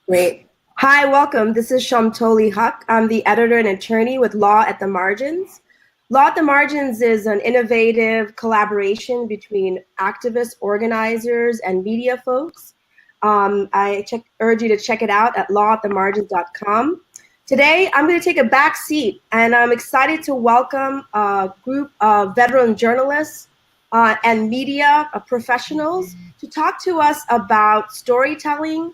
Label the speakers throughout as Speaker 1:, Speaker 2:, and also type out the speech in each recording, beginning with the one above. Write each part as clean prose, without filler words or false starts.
Speaker 1: Great. Hi, welcome. This is Shamtoli Huck. I'm the editor and attorney with Law at the Margins. Law at the Margins is an innovative collaboration between activists, organizers, and media folks. I urge you to check it out at lawatthemargins.com. Today, I'm going to take a back seat, and I'm excited to welcome a group of veteran journalists and media professionals to talk to us about storytelling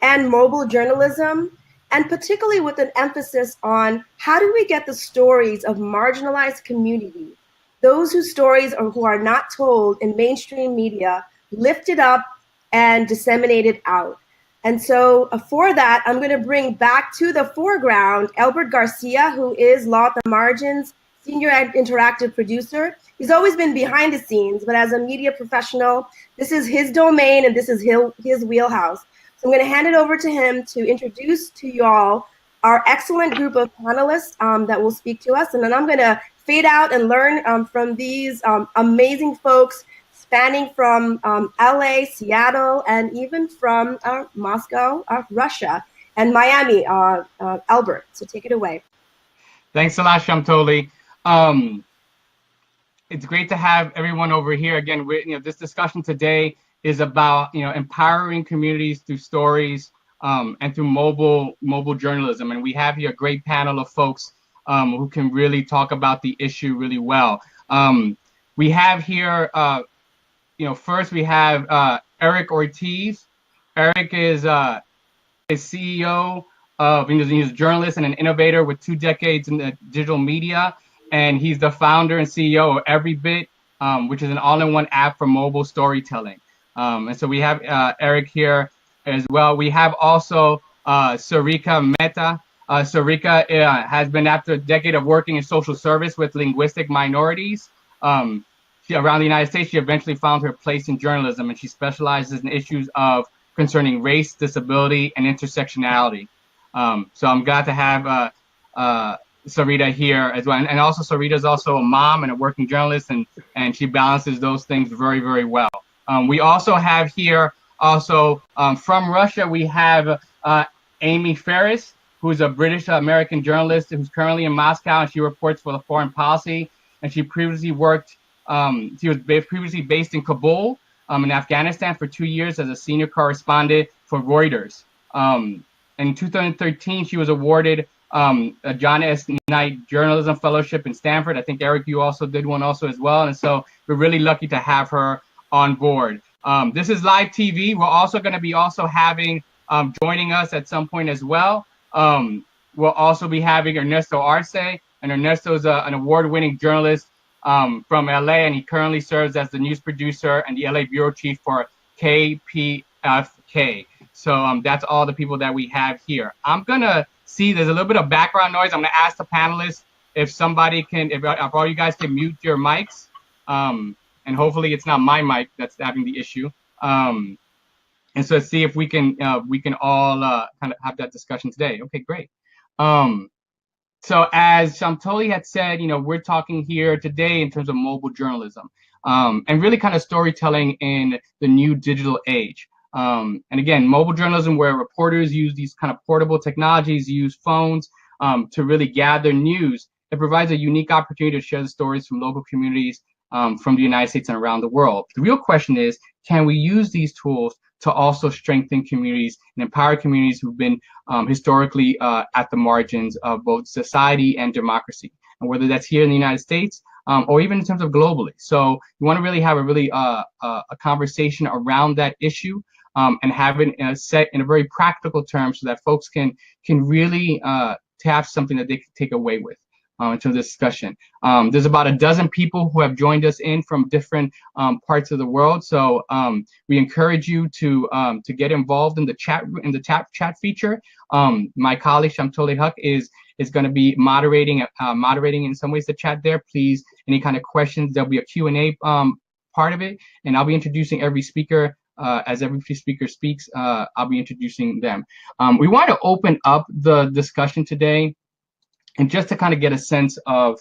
Speaker 1: and mobile journalism, and particularly with an emphasis on how do we get the stories of marginalized communities, those whose stories who are not told in mainstream media, lifted up and disseminated out. And so for that, I'm going to bring back to the foreground Albert Garcia, who is Law at the Margins senior interactive producer. He's always been behind the scenes, but as a media professional, this is his domain and this is his wheelhouse. So I'm going to hand it over to him to introduce to you all our excellent group of panelists that will speak to us. And then I'm going to fade out and learn from these amazing folks spanning from LA, Seattle, and even from Moscow, Russia, and Miami, Albert. So take it away.
Speaker 2: Thanks a lot, Shamtoli. It's great to have everyone over here. Again, this discussion today is about empowering communities through stories and through mobile journalism, and we have here a great panel of folks who can really talk about the issue really well. We have here, first we have Eric Ortiz. Eric is CEO of, he's a journalist and an innovator with 2 decades in the digital media, and he's the founder and CEO of Evrybit, which is an all-in-one app for mobile storytelling. And so we have Eric here as well. We have also Sarika Mehta. Sarika has been, after a decade of working in social service with linguistic minorities around the United States, she eventually found her place in journalism, and she specializes in issues concerning race, disability, and intersectionality. So I'm glad to have Sarita here as well. And also Sarita is also a mom and a working journalist, and she balances those things very, very well. We also have here from Russia, we have Amy Ferris, who's a British American journalist who's currently in Moscow, and she reports for the foreign policy. And she previously she was previously based in Kabul in Afghanistan for 2 years as a senior correspondent for Reuters. In 2013, she was awarded a John S. Knight Journalism Fellowship in Stanford. I think, Eric, you also did one also as well. And so we're really lucky to have her on board. This is live TV. We're also going to be having joining us at some point as well. We'll also be having Ernesto Arce, and Ernesto is an award-winning journalist from LA, and he currently serves as the news producer and the LA bureau chief for KPFK. So that's all the people that we have here. I'm gonna see there's a little bit of background noise. I'm gonna ask the panelists if somebody can, if all you guys can mute your mics. And hopefully it's not my mic that's having the issue. And so let's see if we can all kind of have that discussion today. Okay, great. So as Shamtoli had said, we're talking here today in terms of mobile journalism and really kind of storytelling in the new digital age. And again, mobile journalism, where reporters use these kind of portable technologies, use phones to really gather news. It provides a unique opportunity to share the stories from local communities from the United States and around the world. The real question is, can we use these tools to also strengthen communities and empower communities who've been historically at the margins of both society and democracy, and whether that's here in the United States or even in terms of globally. So we want to really have a conversation around that issue and have it set in a very practical term so that folks can really have something that they can take away with. In terms of discussion. There's about a dozen people who have joined us in from different parts of the world. So we encourage you to get involved in the chat feature. My colleague Shamtoli Huck is going to be moderating in some ways the chat there. Please, any kind of questions, there'll be a Q&A part of it, and I'll be introducing every speaker. As every speaker speaks, I'll be introducing them. We want to open up the discussion today, and just to kind of get a sense of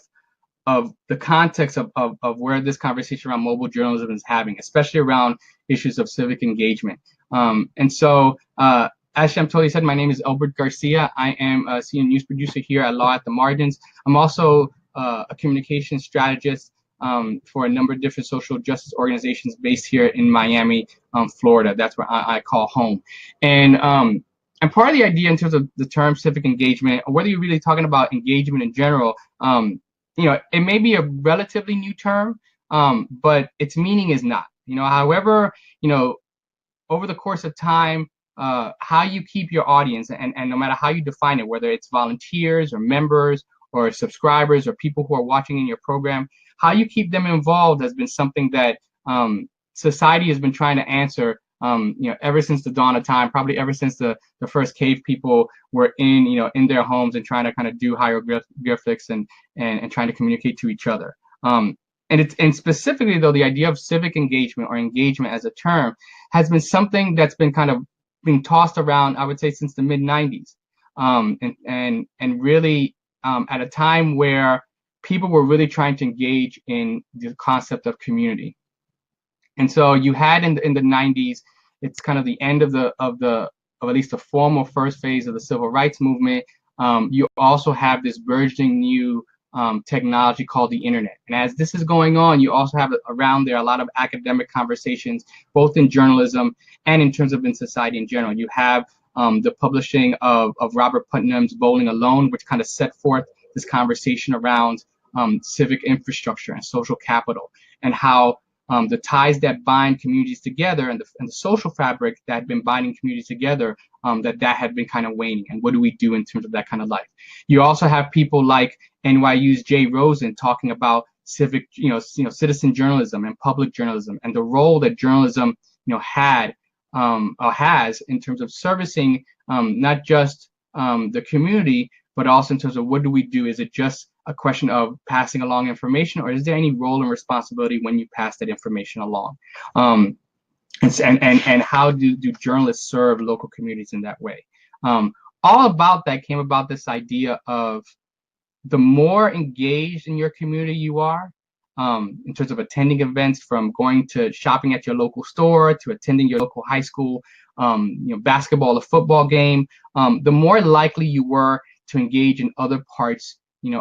Speaker 2: the context of where this conversation around mobile journalism is having, especially around issues of civic engagement. And so As Shamtoli said, my name is Albert Garcia. I am a senior news producer here at Law at the Margins. I'm also a communication strategist for a number of different social justice organizations based here in Miami, Florida. That's where I call home. And part of the idea in terms of the term civic engagement, or whether you're really talking about engagement in general, it may be a relatively new term, but its meaning is not. However, over the course of time, how you keep your audience, and no matter how you define it, whether it's volunteers or members or subscribers or people who are watching in your program, how you keep them involved has been something that society has been trying to answer ever since the dawn of time, probably ever since the first cave people were in their homes and trying to kind of do hieroglyphics and trying to communicate to each other. And specifically, though, the idea of civic engagement or engagement as a term has been something that's been kind of being tossed around, I would say, since the mid 90s. And really at a time where people were really trying to engage in the concept of community. And so you had in the 90s, it's kind of the end of at least the formal first phase of the civil rights movement. You also have this burgeoning new technology called the internet. And as this is going on, you also have around there a lot of academic conversations, both in journalism and in terms of in society in general. You have the publishing of Robert Putnam's Bowling Alone, which kind of set forth this conversation around civic infrastructure and social capital, and how the ties that bind communities together and the social fabric that had been binding communities together, that had been kind of waning. And what do we do in terms of that kind of life? You also have people like NYU's Jay Rosen talking about civic, citizen journalism and public journalism, and the role that journalism, had or has in terms of servicing not just the community, but also in terms of what do we do? Is it just a question of passing along information, or is there any role and responsibility when you pass that information along? And how do journalists serve local communities in that way? All about that came about this idea of the more engaged in your community you are, in terms of attending events, from going to shopping at your local store to attending your local high school, basketball or football game, the more likely you were to engage in other parts,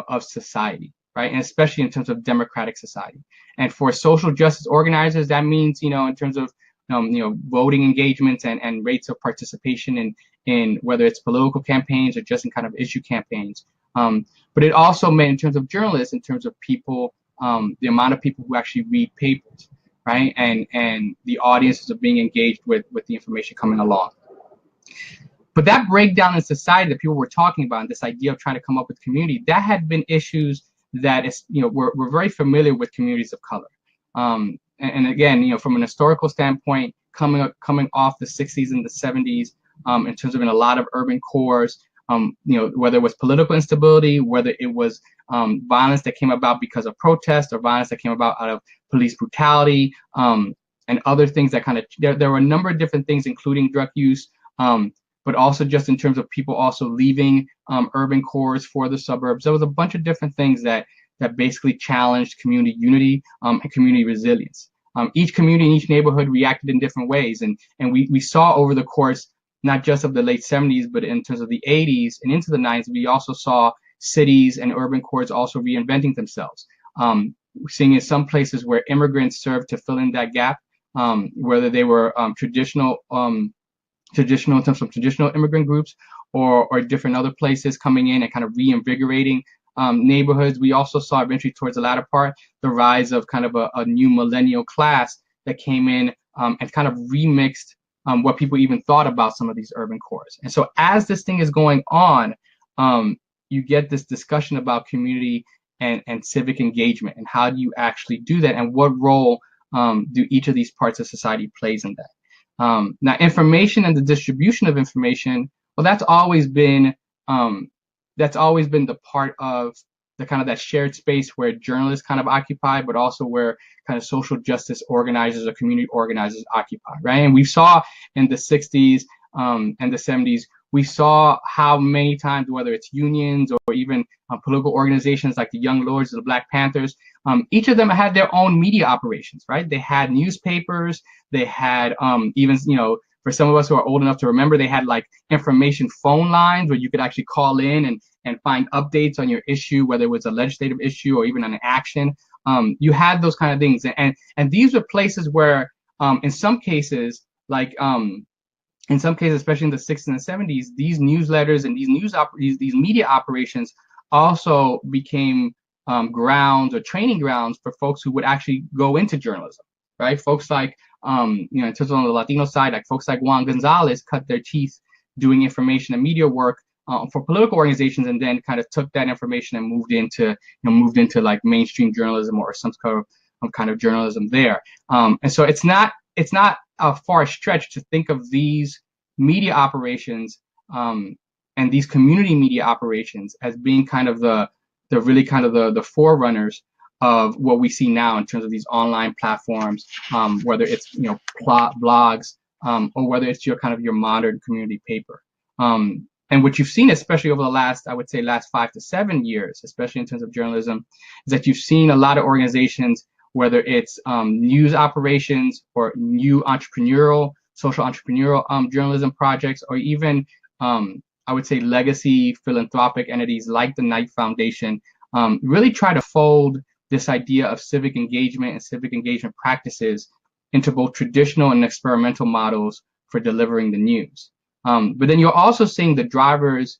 Speaker 2: of society, right? And especially in terms of democratic society. And for social justice organizers, that means, in terms of, voting engagements and rates of participation in whether it's political campaigns or just in kind of issue campaigns. But it also meant in terms of journalists, in terms of people, the amount of people who actually read papers, right? And the audiences of being engaged with the information coming along. But that breakdown in society that people were talking about, and this idea of trying to come up with community, that had been issues that we're very familiar with communities of color. And again, from an historical standpoint, coming off the 60s and the 70s, in terms of in a lot of urban cores, whether it was political instability, whether it was violence that came about because of protest, or violence that came about out of police brutality, and other things that kind of, there were a number of different things, including drug use, but also just in terms of people also leaving urban cores for the suburbs. There was a bunch of different things that basically challenged community unity and community resilience. Each community in each neighborhood reacted in different ways. And we saw over the course, not just of the late 70s, but in terms of the 80s and into the 90s, we also saw cities and urban cores also reinventing themselves. We're seeing in some places where immigrants served to fill in that gap, whether they were traditional in terms of traditional immigrant groups, or different other places coming in and kind of reinvigorating neighborhoods. We also saw eventually towards the latter part, the rise of kind of a new millennial class that came in and kind of remixed what people even thought about some of these urban cores. And so as this thing is going on, you get this discussion about community and civic engagement, and how do you actually do that, and what role do each of these parts of society plays in that. Now, information and the distribution of information, well, that's always been the part of the kind of that shared space where journalists kind of occupy, but also where kind of social justice organizers or community organizers occupy, right? And we saw in the 60s and the 70s, we saw how many times, whether it's unions or even political organizations like the Young Lords or the Black Panthers, each of them had their own media operations, right? They had newspapers, they had even, for some of us who are old enough to remember, they had like information phone lines where you could actually call in and find updates on your issue, whether it was a legislative issue or even an action. You had those kind of things, and these were places where, in some cases, like in some cases, especially in the 60s and 70s, these newsletters and these media operations also became grounds or training grounds for folks who would actually go into journalism, right? Folks like, in terms of on the Latino side, like folks like Juan Gonzalez cut their teeth doing information and media work for political organizations, and then kind of took that information and moved into like mainstream journalism or some kind of journalism there. And so it's not a far stretch to think of these media operations and these community media operations as being kind of the forerunners of what we see now in terms of these online platforms, whether it's blogs or whether it's your modern community paper. And what you've seen, especially over the last 5 to 7 years, especially in terms of journalism, is that you've seen a lot of organizations, whether it's news operations or new social entrepreneurial journalism projects, or even I would say legacy philanthropic entities like the Knight Foundation, really try to fold this idea of civic engagement and civic engagement practices into both traditional and experimental models for delivering the news. But then you're also seeing the drivers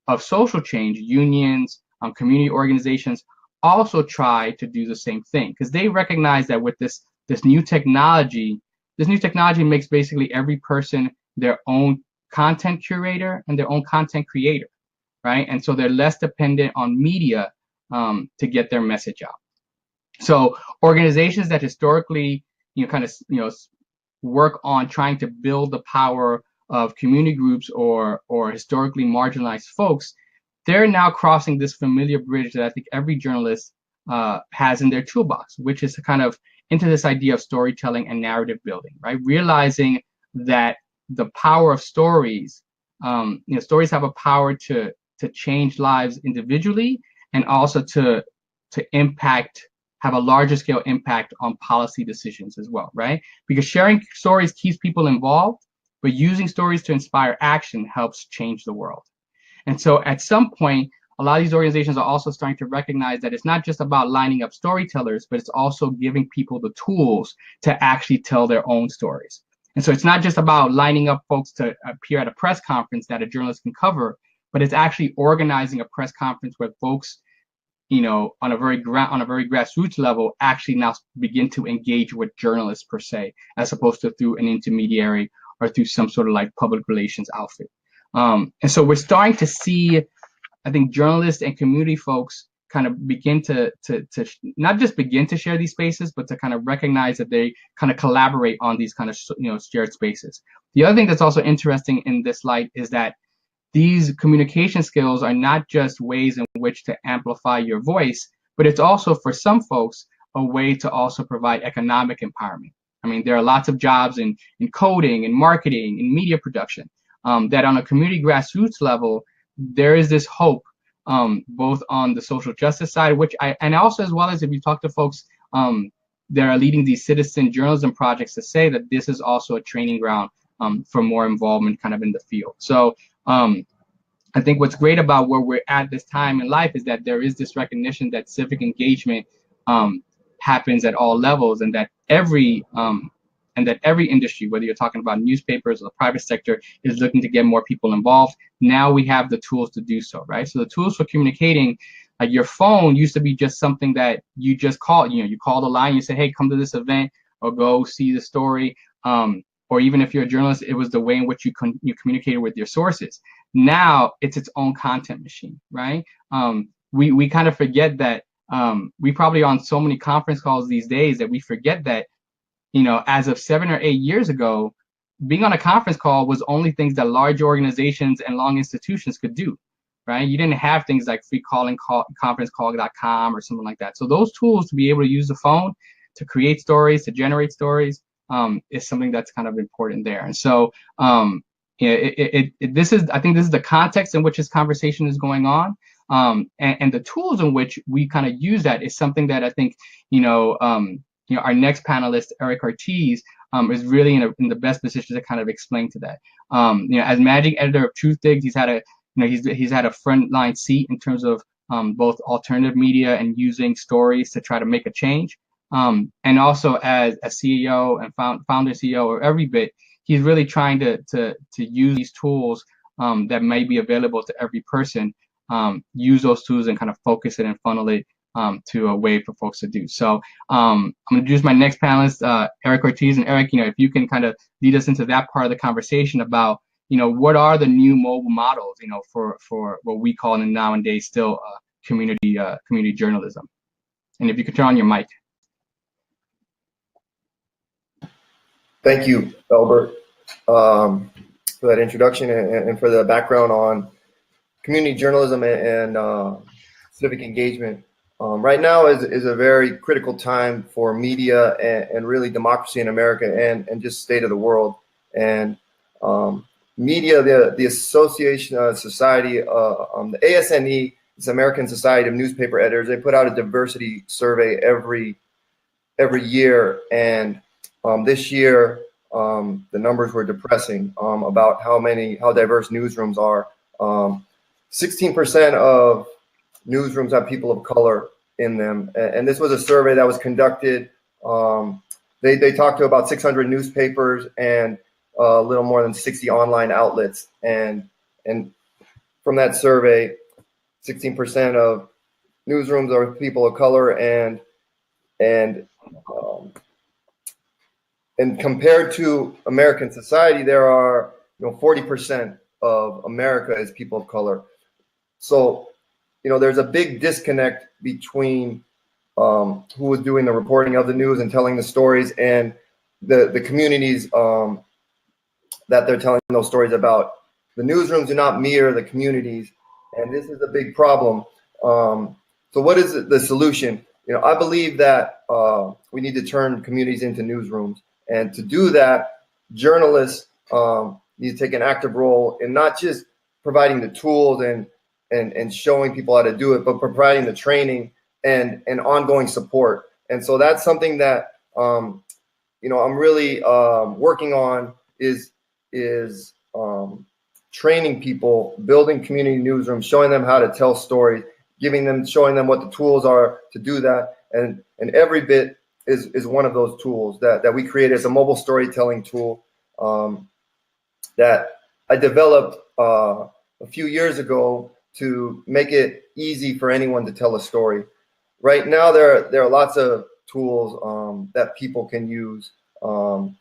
Speaker 2: of social change, unions, community organizations, also try to do the same thing, because they recognize that with this new technology makes basically every person their own content curator and their own content creator, right? And so they're less dependent on media to get their message out. So organizations that historically work on trying to build the power of community groups or historically marginalized folks, they're now crossing this familiar bridge that I think every journalist has in their toolbox, which is kind of into this idea of storytelling and narrative building, right? Realizing that the power of stories, stories have a power to change lives individually, and also to have a larger scale impact on policy decisions as well, right? Because sharing stories keeps people involved, but using stories to inspire action helps change the world. And so at some point, a lot of these organizations are also starting to recognize that it's not just about lining up storytellers, but it's also giving people the tools to actually tell their own stories. And so it's not just about lining up folks to appear at a press conference that a journalist can cover, but it's actually organizing a press conference where folks, on a very grassroots level, actually now begin to engage with journalists per se, as opposed to through an intermediary or through some sort of like public relations outfit. And so we're starting to see, I think, journalists and community folks kind of begin to not just begin to share these spaces, but to kind of recognize that they kind of collaborate on these kind of shared spaces. The other thing that's also interesting in this light is that these communication skills are not just ways in which to amplify your voice, but it's also, for some folks, a way to also provide economic empowerment. I mean, there are lots of jobs in coding and marketing and media production that on a community grassroots level, there is this hope, both on the social justice side, and also as well as if you talk to folks that are leading these citizen journalism projects, to say that this is also a training ground for more involvement kind of in the field. So I think what's great about where we're at this time in life is that there is this recognition that civic engagement happens at all levels, and that every industry, whether you're talking about newspapers or the private sector, is looking to get more people involved. Now we have the tools to do so, right? So the tools for communicating, like your phone used to be just something that you just call, you call the line, you say, hey, come to this event or go see the story. Or even if you're a journalist, it was the way in which you communicated with your sources. Now it's its own content machine, right? We kind of forget that we probably on so many conference calls these days that we forget that, as of 7 or 8 years ago, being on a conference call was only things that large organizations and long institutions could do, right? You didn't have things like free calling, conferencecall.com or something like that. So those tools to be able to use the phone to create stories, to generate stories, is something that's kind of important there. And so, I think this is the context in which this conversation is going on, and the tools in which we kind of use that is something that I think, our next panelist, Eric Ortiz, is really in the best position to kind of explain to that. As managing editor of Truthdig, he's had a frontline seat in terms of both alternative media and using stories to try to make a change. And also as a CEO and founder CEO of Evrybit, he's really trying to use these tools that may be available to every person, use those tools and kind of focus it and funnel it to a way for folks to do. So I'm going to introduce my next panelist, Eric Ortiz. And Eric, if you can kind of lead us into that part of the conversation about, what are the new mobile models, for what we call in nowadays still community journalism. And if you could turn on your mic.
Speaker 3: Thank you, Albert, for that introduction and for the background on community journalism and civic engagement. Right now is a very critical time for media and really democracy in America and just state of the world. And media, the Association Society, the ASNE, it's American Society of Newspaper Editors. They put out a diversity survey every year, and this year the numbers were depressing about how diverse newsrooms are. 16% of newsrooms have people of color in them, and this was a survey that was conducted. They talked to about 600 newspapers and a little more than 60 online outlets, and from that survey, 16% of newsrooms are people of color, and compared to American society, there are 40% of America is people of color. So there's a big disconnect between who is doing the reporting of the news and telling the stories and the communities that they're telling those stories about. The newsrooms do not mirror the communities, and this is a big problem. So what is the solution? I believe that we need to turn communities into newsrooms. And to do that, journalists need to take an active role in not just providing the tools and showing people how to do it, but providing the training and ongoing support. And so that's something that I'm really working on is training people, building community newsrooms, showing them how to tell stories, showing them what the tools are to do that. And Evrybit is one of those tools that we created as a mobile storytelling tool that I developed a few years ago to make it easy for anyone to tell a story. Right now, there are lots of tools that people can use, to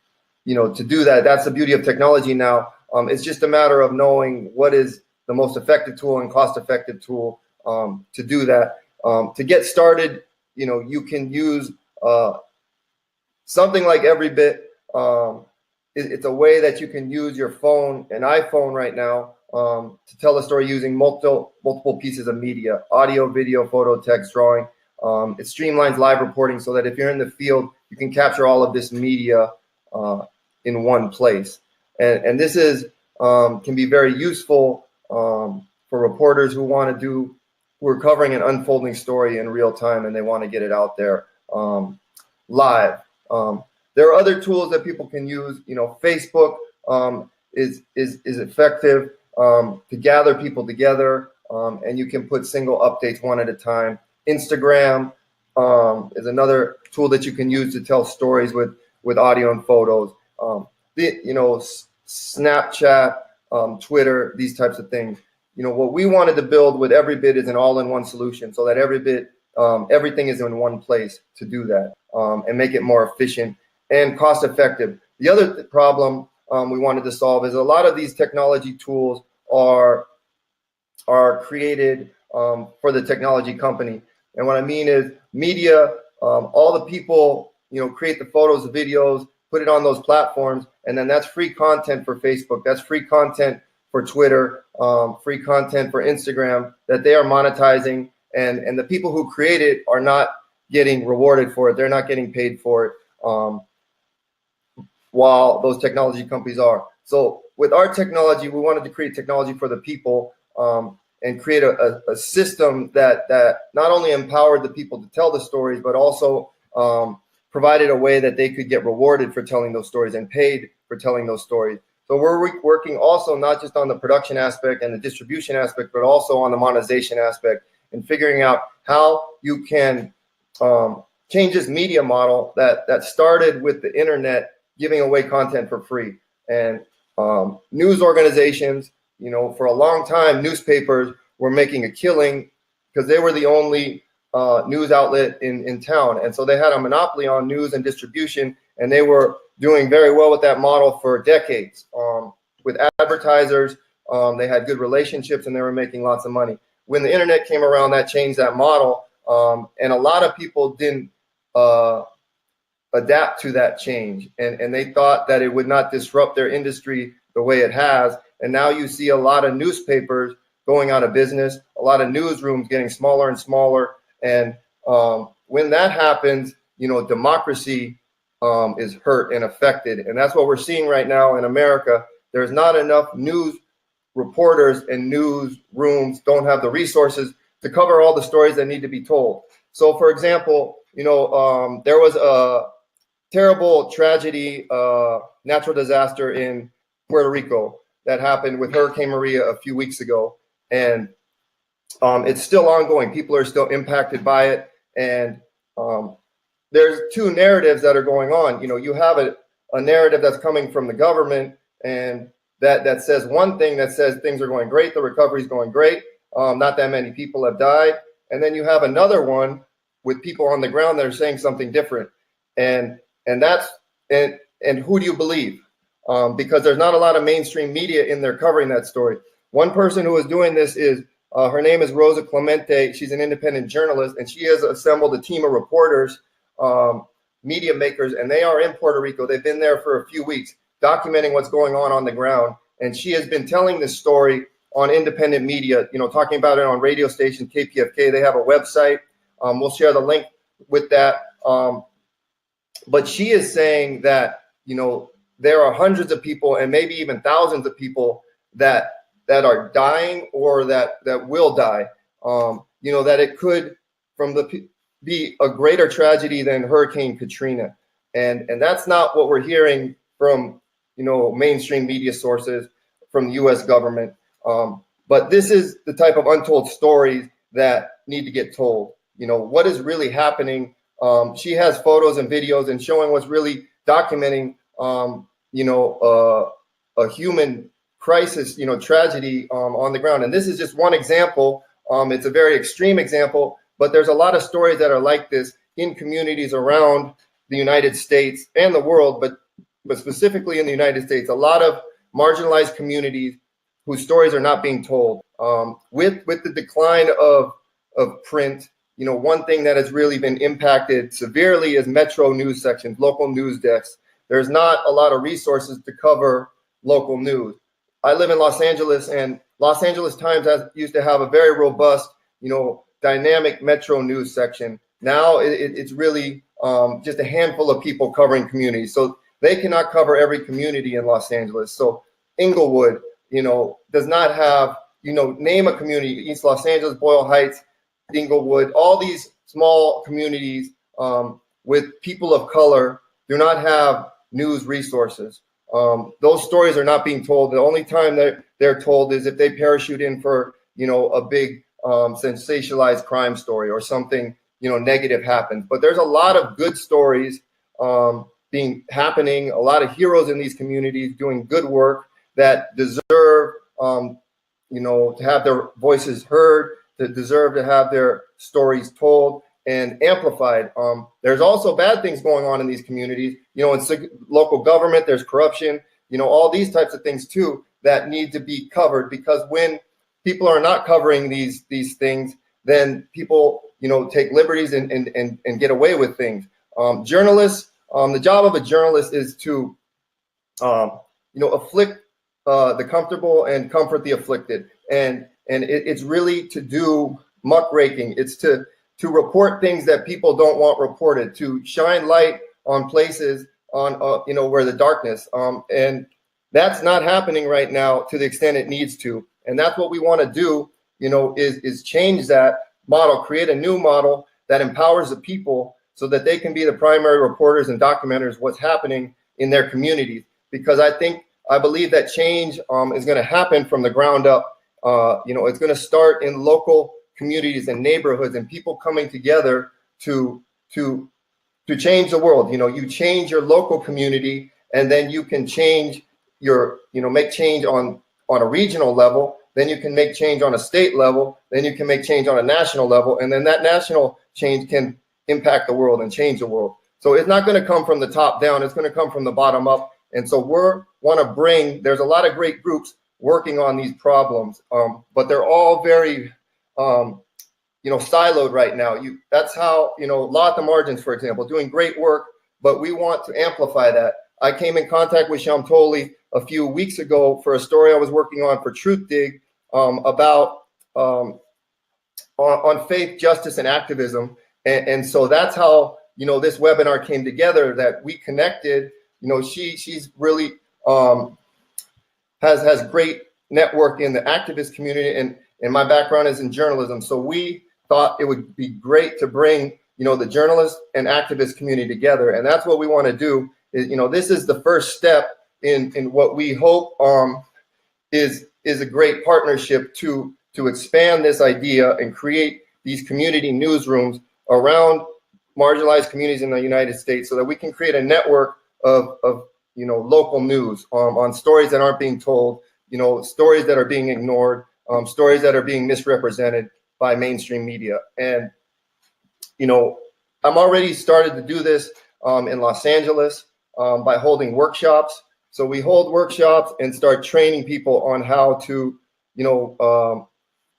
Speaker 3: do that. That's the beauty of technology now. It's just a matter of knowing what is the most effective tool and cost-effective tool to do that. To get started, you can use something like Evrybit. It's a way that you can use your phone, an iPhone right now, to tell a story using multiple pieces of media: audio, video, photo, text, drawing. It streamlines live reporting so that if you're in the field, you can capture all of this media in one place. And this can be very useful for reporters who are covering an unfolding story in real time and they want to get it out there live. There are other tools that people can use. Facebook is effective to gather people together, and you can put single updates one at a time. Instagram is another tool that you can use to tell stories with audio and photos. Snapchat, Twitter, these types of things. What we wanted to build with Evrybit is an all-in-one solution, so that everything is in one place to do that, and make it more efficient and cost-effective. The other problem we wanted to solve is a lot of these technology tools are created for the technology company. And what I mean is media, all the people, create the photos, the videos, put it on those platforms, and then that's free content for Facebook, that's free content for Twitter, free content for Instagram that they are monetizing, and the people who create it are not getting rewarded for it. They're not getting paid for it, while those technology companies are. So with our technology, we wanted to create technology for the people, and create a system that not only empowered the people to tell the stories, but also provided a way that they could get rewarded for telling those stories and paid for telling those stories. So we're working also not just on the production aspect and the distribution aspect, but also on the monetization aspect and figuring out how you can change this media model that started with the internet giving away content for free. And news organizations, you know, for a long time, newspapers were making a killing because they were the only news outlet in town. And so they had a monopoly on news and distribution, and they were doing very well with that model for decades. With advertisers, they had good relationships and they were making lots of money. When the internet came around, that changed that model. And a lot of people didn't adapt to that change. And they thought that it would not disrupt their industry the way it has. And now you see a lot of newspapers going out of business, a lot of newsrooms getting smaller and smaller. And when that happens, you know, democracy is hurt and affected. And that's what we're seeing right now in America. There's not enough news reporters, and newsrooms don't have the resources to cover all the stories that need to be told. So, for example, you know, there was a terrible tragedy, natural disaster in Puerto Rico that happened with Hurricane Maria a few weeks ago. And it's still ongoing. People are still impacted by it. And there's two narratives that are going on. You know, you have a narrative that's coming from the government, and that says one thing, that says things are going great, the recovery is going great, not that many people have died. And then you have another one with people on the ground that are saying something different. And who do you believe? Because there's not a lot of mainstream media in there covering that story. One person who is doing this is, her name is Rosa Clemente. She's an independent journalist, and she has assembled a team of reporters, media makers, and they are in Puerto Rico. They've been there for a few weeks, documenting what's going on the ground. And she has been telling this story on independent media, you know, talking about it on radio station KPFK. They have a website. We'll share the link with that. But she is saying that, you know, there are hundreds of people and maybe even thousands of people that are dying or that will die. You know, that it could be a greater tragedy than Hurricane Katrina. And that's not what we're hearing from, you know, mainstream media sources, from the US government. But this is the type of untold stories that need to get told. You know, what is really happening. She has photos and videos and showing what's really documenting, you know, a human crisis, you know, tragedy on the ground. And this is just one example. It's a very extreme example, but there's a lot of stories that are like this in communities around the United States and the world, but specifically in the United States, a lot of marginalized communities whose stories are not being told. With the decline of print, you know, one thing that has really been impacted severely is metro news sections, local news desks. There's not a lot of resources to cover local news. I live in Los Angeles, and Los Angeles Times used to have a very robust, you know, dynamic metro news section. Now it's really just a handful of people covering communities. So they cannot cover every community in Los Angeles. So Inglewood, you know, does not have, you know, name a community, East Los Angeles, Boyle Heights, Inglewood, all these small communities with people of color do not have news resources. Those stories are not being told. The only time that they're told is if they parachute in for, you know, a big sensationalized crime story or something, you know, negative happens. But there's a lot of good stories happening, a lot of heroes in these communities doing good work that deserve, you know, to have their voices heard, that deserve to have their stories told and amplified. There's also bad things going on in these communities. You know, in local government, there's corruption, you know, all these types of things too that need to be covered, because when people are not covering these things, then people, you know, take liberties and get away with things. Journalists, the job of a journalist is to, you know, afflict the comfortable and comfort the afflicted. And it's really to do muckraking. It's to report things that people don't want reported, to shine light on places on, you know, where the darkness, and that's not happening right now to the extent it needs to. And that's what we want to do, you know, is change that model, create a new model that empowers the people so that they can be the primary reporters and documenters what's happening in their communities. Because I believe that change is going to happen from the ground up. It's going to start in local communities and neighborhoods and people coming together to change the world. You change your local community, and then you can change make change on a regional level. Then you can make change on a state level. Then you can make change on a national level, and then that national change can impact the world and change the world. So it's not going to come from the top down. It's going to come from the bottom up. And so there's a lot of great groups working on these problems, but they're all very, siloed right now. That's how, Law at the Margins, for example, doing great work, but we want to amplify that. I came in contact with Shamtoli a few weeks ago for a story I was working on for Truth Dig about on faith, justice, and activism. And so that's how, this webinar came together, that we connected. She's really has great network in the activist community, and my background is in journalism. So we thought it would be great to bring, the journalist and activist community together. And that's what we want to do. This is the first step in what we hope is a great partnership to expand this idea and create these community newsrooms around marginalized communities in the United States, so that we can create a network of local news on stories that aren't being told, stories that are being ignored, stories that are being misrepresented by mainstream media. And I'm already started to do this in Los Angeles by holding workshops. So we hold workshops and start training people on how to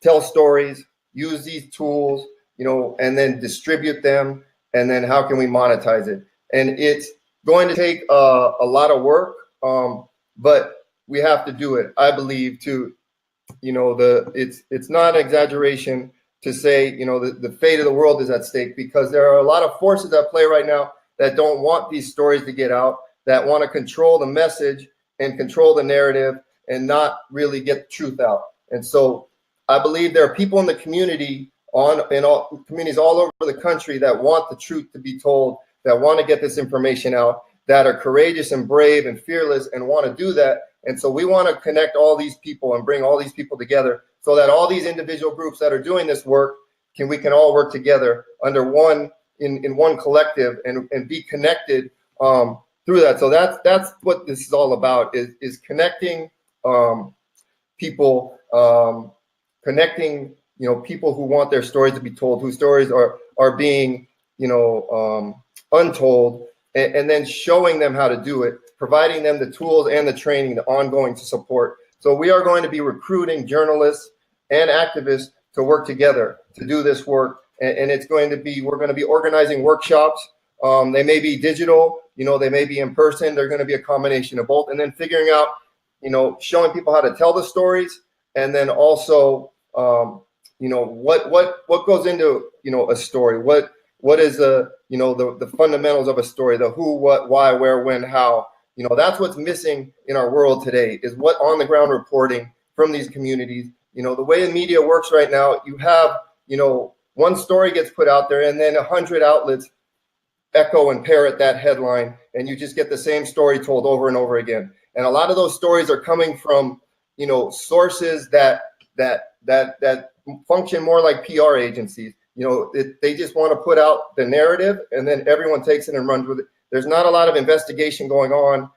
Speaker 3: tell stories, use these tools, and then distribute them, and then how can we monetize it. And it's going to take a lot of work, but we have to do it. I believe it's not an exaggeration to say, the fate of the world is at stake, because there are a lot of forces at play right now that don't want these stories to get out, that want to control the message and control the narrative and not really get the truth out. And so I believe there are people in the community, in all communities all over the country, that want the truth to be told, that want to get this information out, that are courageous and brave and fearless and want to do that. And so we want to connect all these people and bring all these people together, so that all these individual groups that are doing this work we can all work together under one collective and be connected through that. So that's what this is all about, is connecting people, connecting people who want their stories to be told, whose stories are being untold, and then showing them how to do it, providing them the tools and the training, the ongoing support. So we are going to be recruiting journalists and activists to work together to do this work. And we're going to be organizing workshops. They may be digital, they may be in person. They're going to be a combination of both. And then figuring out, showing people how to tell the stories, and then also, what goes into, a story, what is the fundamentals of a story, the who, what, why, where, when, how. That's what's missing in our world today, is what on the ground reporting from these communities. The way the media works right now, you have, one story gets put out there, and then 100 outlets echo and parrot that headline, and you just get the same story told over and over again. And a lot of those stories are coming from, sources that function more like PR agencies. They just want to put out the narrative, and then everyone takes it and runs with it. There's not a lot of investigation going on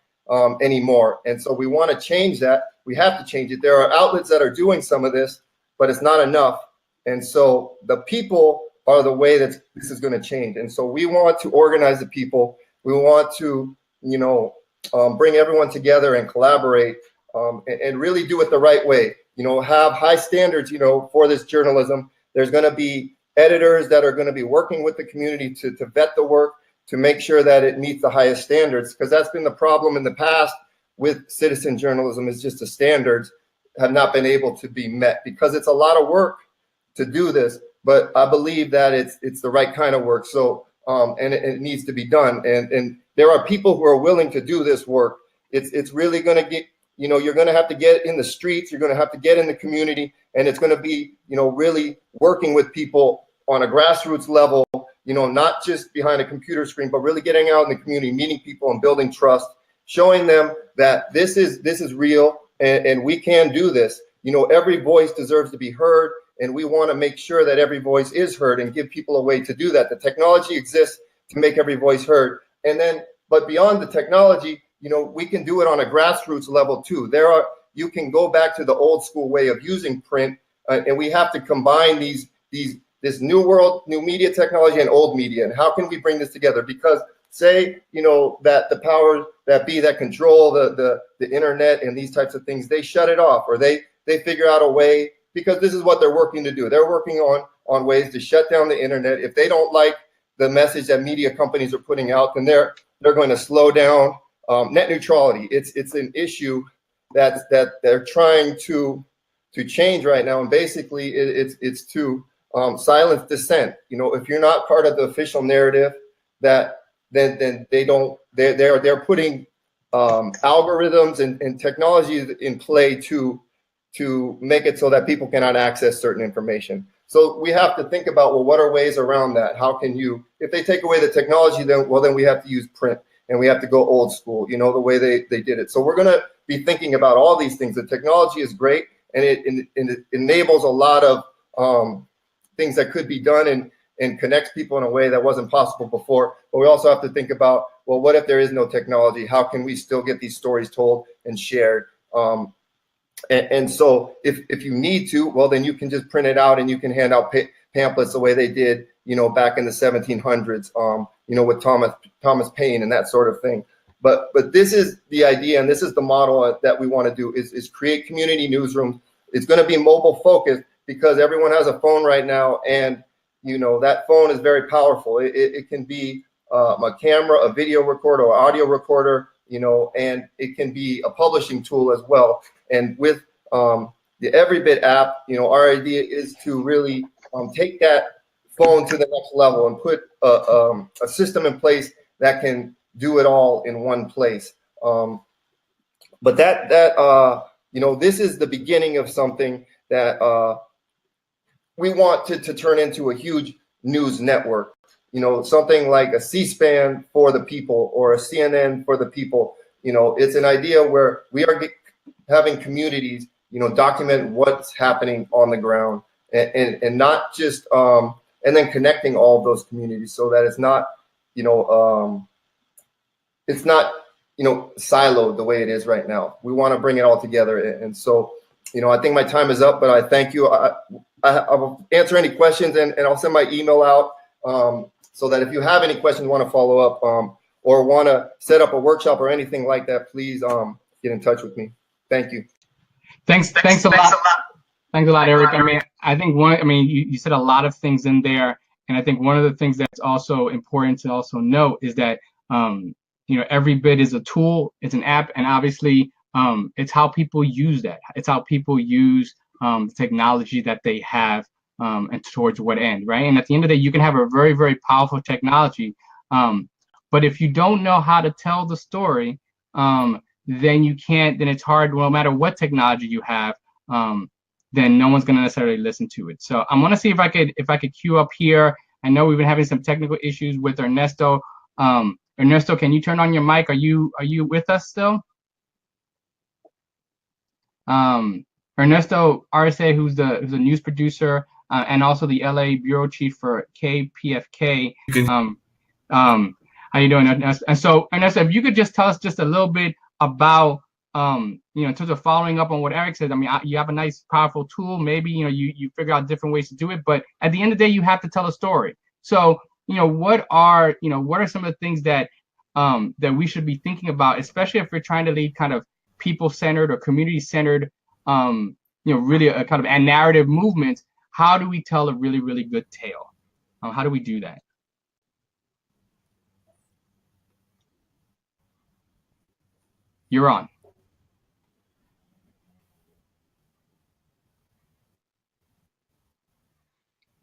Speaker 3: anymore. And so we want to change that. We have to change it. There are outlets that are doing some of this, but it's not enough. And so the people are the way that this is going to change. And so we want to organize the people. We want to, bring everyone together and collaborate and really do it the right way. Have high standards, for this journalism. There's going to be editors that are going to be working with the community to vet the work, to make sure that it meets the highest standards, because that's been the problem in the past with citizen journalism, is just the standards have not been able to be met, because it's a lot of work to do this. But I believe that it's the right kind of work. So and it needs to be done. And there are people who are willing to do this work. It's really going to get, you're going to have to get in the streets. You're going to have to get in the community, and it's going to be, really working with people on a grassroots level, not just behind a computer screen, but really getting out in the community, meeting people and building trust, showing them that this is real and we can do this. Every voice deserves to be heard, and we want to make sure that every voice is heard and give people a way to do that. The technology exists to make every voice heard. But beyond the technology, we can do it on a grassroots level too. You can go back to the old school way of using print, and we have to combine this new media technology and old media. And how can we bring this together? Because say, that the powers that control the internet and these types of things, they shut it off, or they figure out a way, because this is what they're working to do. They're working on ways to shut down the internet. If they don't like the message that media companies are putting out, then they're going to slow down net neutrality. It's an issue that they're trying to change right now, and basically it's to silence dissent. If you're not part of the official narrative, then they're putting algorithms and technologies in play to make it so that people cannot access certain information. So we have to think about, well, what are ways around that? How can if they take away the technology, then we have to use print, and we have to go old school, the way they did it. So we're going to be thinking about all these things. The technology is great, and it enables a lot of things that could be done and connects people in a way that wasn't possible before. But we also have to think about, well, what if there is no technology? How can we still get these stories told and shared? And so if you need to, well, then you can just print it out and you can hand out pamphlets the way they did, back in the 1700s, with Thomas Paine and that sort of thing. But this is the idea, and this is the model that we want to do is create community newsrooms. It's going to be mobile focused because everyone has a phone right now, and that phone is very powerful. It can be a camera, a video recorder, or audio recorder, and it can be a publishing tool as well. And with the Evrybit app, our idea is to really take that phone to the next level and put a system in place that can do it all in one place. But this is the beginning of something that we want to turn into a huge news network. Something like a C-SPAN for the people or a CNN for the people. It's an idea where we are having communities, document what's happening on the ground, and not just and then connecting all of those communities so that it's not siloed the way it is right now. We want to bring it all together, and so I think my time is up, but I thank you. I'll answer any questions, and I'll send my email out so that if you have any questions, want to follow up, or want to set up a workshop or anything like that, please get in touch with me. Thank you.
Speaker 2: Thanks a lot. Thanks a lot, Eric. I think you said a lot of things in there, and I think one of the things that's also important to also note is that Evrybit is a tool, it's an app, and obviously it's how people use that. It's how people use the technology that they have, and towards what end, right? And at the end of the day, you can have a very, very powerful technology, but if you don't know how to tell the story, then it's hard. No matter what technology you have, then no one's going to necessarily listen to it. So I'm going to see if I could queue up here. I know we've been having some technical issues with Ernesto. Ernesto, can you turn on your mic? Are you with us still? Ernesto Arce, who's the news producer and also the LA bureau chief for KPFK. How you doing, Ernesto? And so, Ernesto, if you could just tell us just a little bit about in terms of following up on what Eric said. You have a nice, powerful tool. Maybe you figure out different ways to do it, but at the end of the day, you have to tell a story. So what are some of the things that that we should be thinking about, especially if we're trying to lead kind of people-centered or community-centered, really a kind of a narrative movement. How do we tell a really, really good tale? How do we do that? You're on.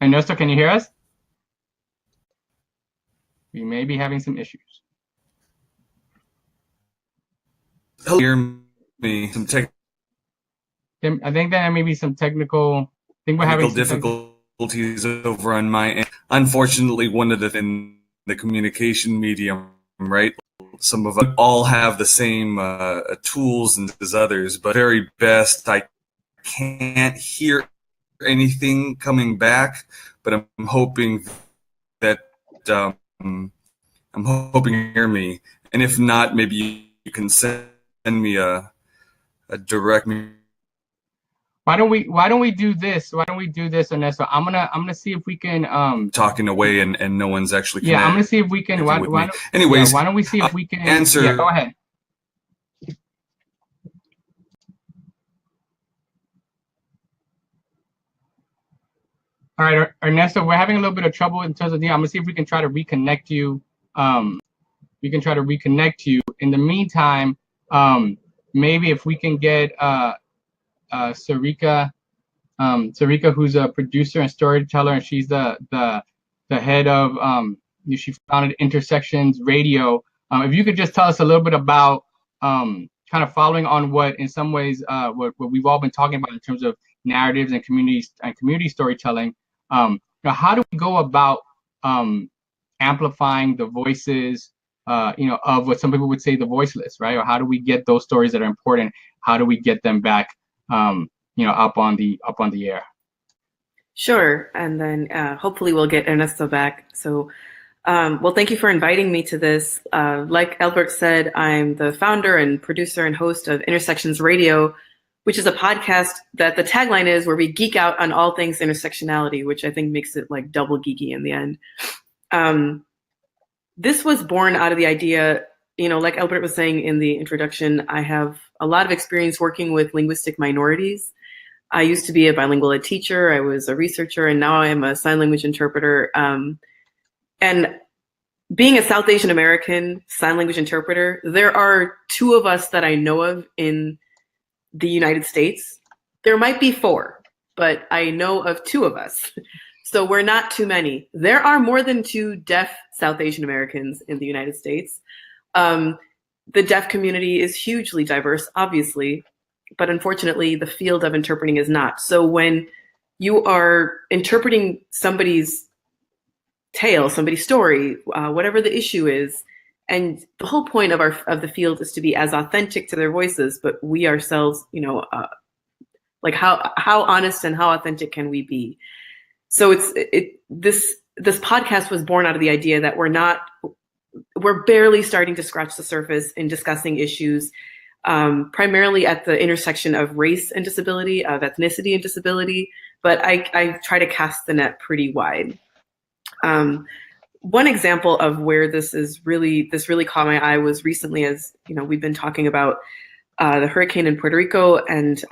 Speaker 2: Ernesto, can you hear us? We may be having some issues.
Speaker 4: Hear me? Some
Speaker 2: I think there may be some technical. I think we're having some
Speaker 4: difficulties. difficulties over on my end. Unfortunately, one of the communication medium, right? Some of us all have the same tools as others, but very best, I can't hear anything coming back, but I'm hoping that I'm hoping you hear me, and if not, maybe you can send me a direct.
Speaker 2: Why don't we do this? Why don't we do this, Ernesto? I'm gonna see if we can
Speaker 4: talking away and no one's actually connected.
Speaker 2: Yeah, I'm gonna see if we can.
Speaker 4: Anyways,
Speaker 2: why don't we see if we can
Speaker 4: answer?
Speaker 2: Yeah, go ahead. All right, Ernesto, we're having a little bit of trouble in terms of I'm gonna see if we can try to reconnect you. We can try to reconnect you. In the meantime, maybe if we can get Sarika, who's a producer and storyteller, and she's the head of she founded Intersections Radio. If you could just tell us a little bit about kind of following on what in some ways what we've all been talking about in terms of narratives and community storytelling. How do we go about amplifying the voices of what some people would say the voiceless, right? Or how do we get those stories that are important? How do we get them back up on the air?
Speaker 5: Sure, and then hopefully we'll get Ernesto back. So, well, thank you for inviting me to this. Like Albert said, I'm the founder and producer and host of Intersections Radio, which is a podcast that the tagline is where we geek out on all things intersectionality, which I think makes it like double geeky in the end. This was born out of the idea, like Albert was saying in the introduction, I have a lot of experience working with linguistic minorities. I used to be a bilingual ed teacher, I was a researcher, and now I am a sign language interpreter. And being a South Asian American sign language interpreter, there are two of us that I know of in the United States. There might be four, but I know of two of us. So we're not too many. There are more than two deaf South Asian Americans in the United States. The deaf community is hugely diverse, obviously, but unfortunately the field of interpreting is not. So when you are interpreting somebody's tale, somebody's story, whatever the issue is, and the whole point of the field is to be as authentic to their voices, but we ourselves, like how honest and how authentic can we be? So this podcast was born out of the idea that we're barely starting to scratch the surface in discussing issues, primarily at the intersection of race and disability, of ethnicity and disability, but I try to cast the net pretty wide. One example of where this really caught my eye was recently, as we've been talking about the hurricane in Puerto Rico, and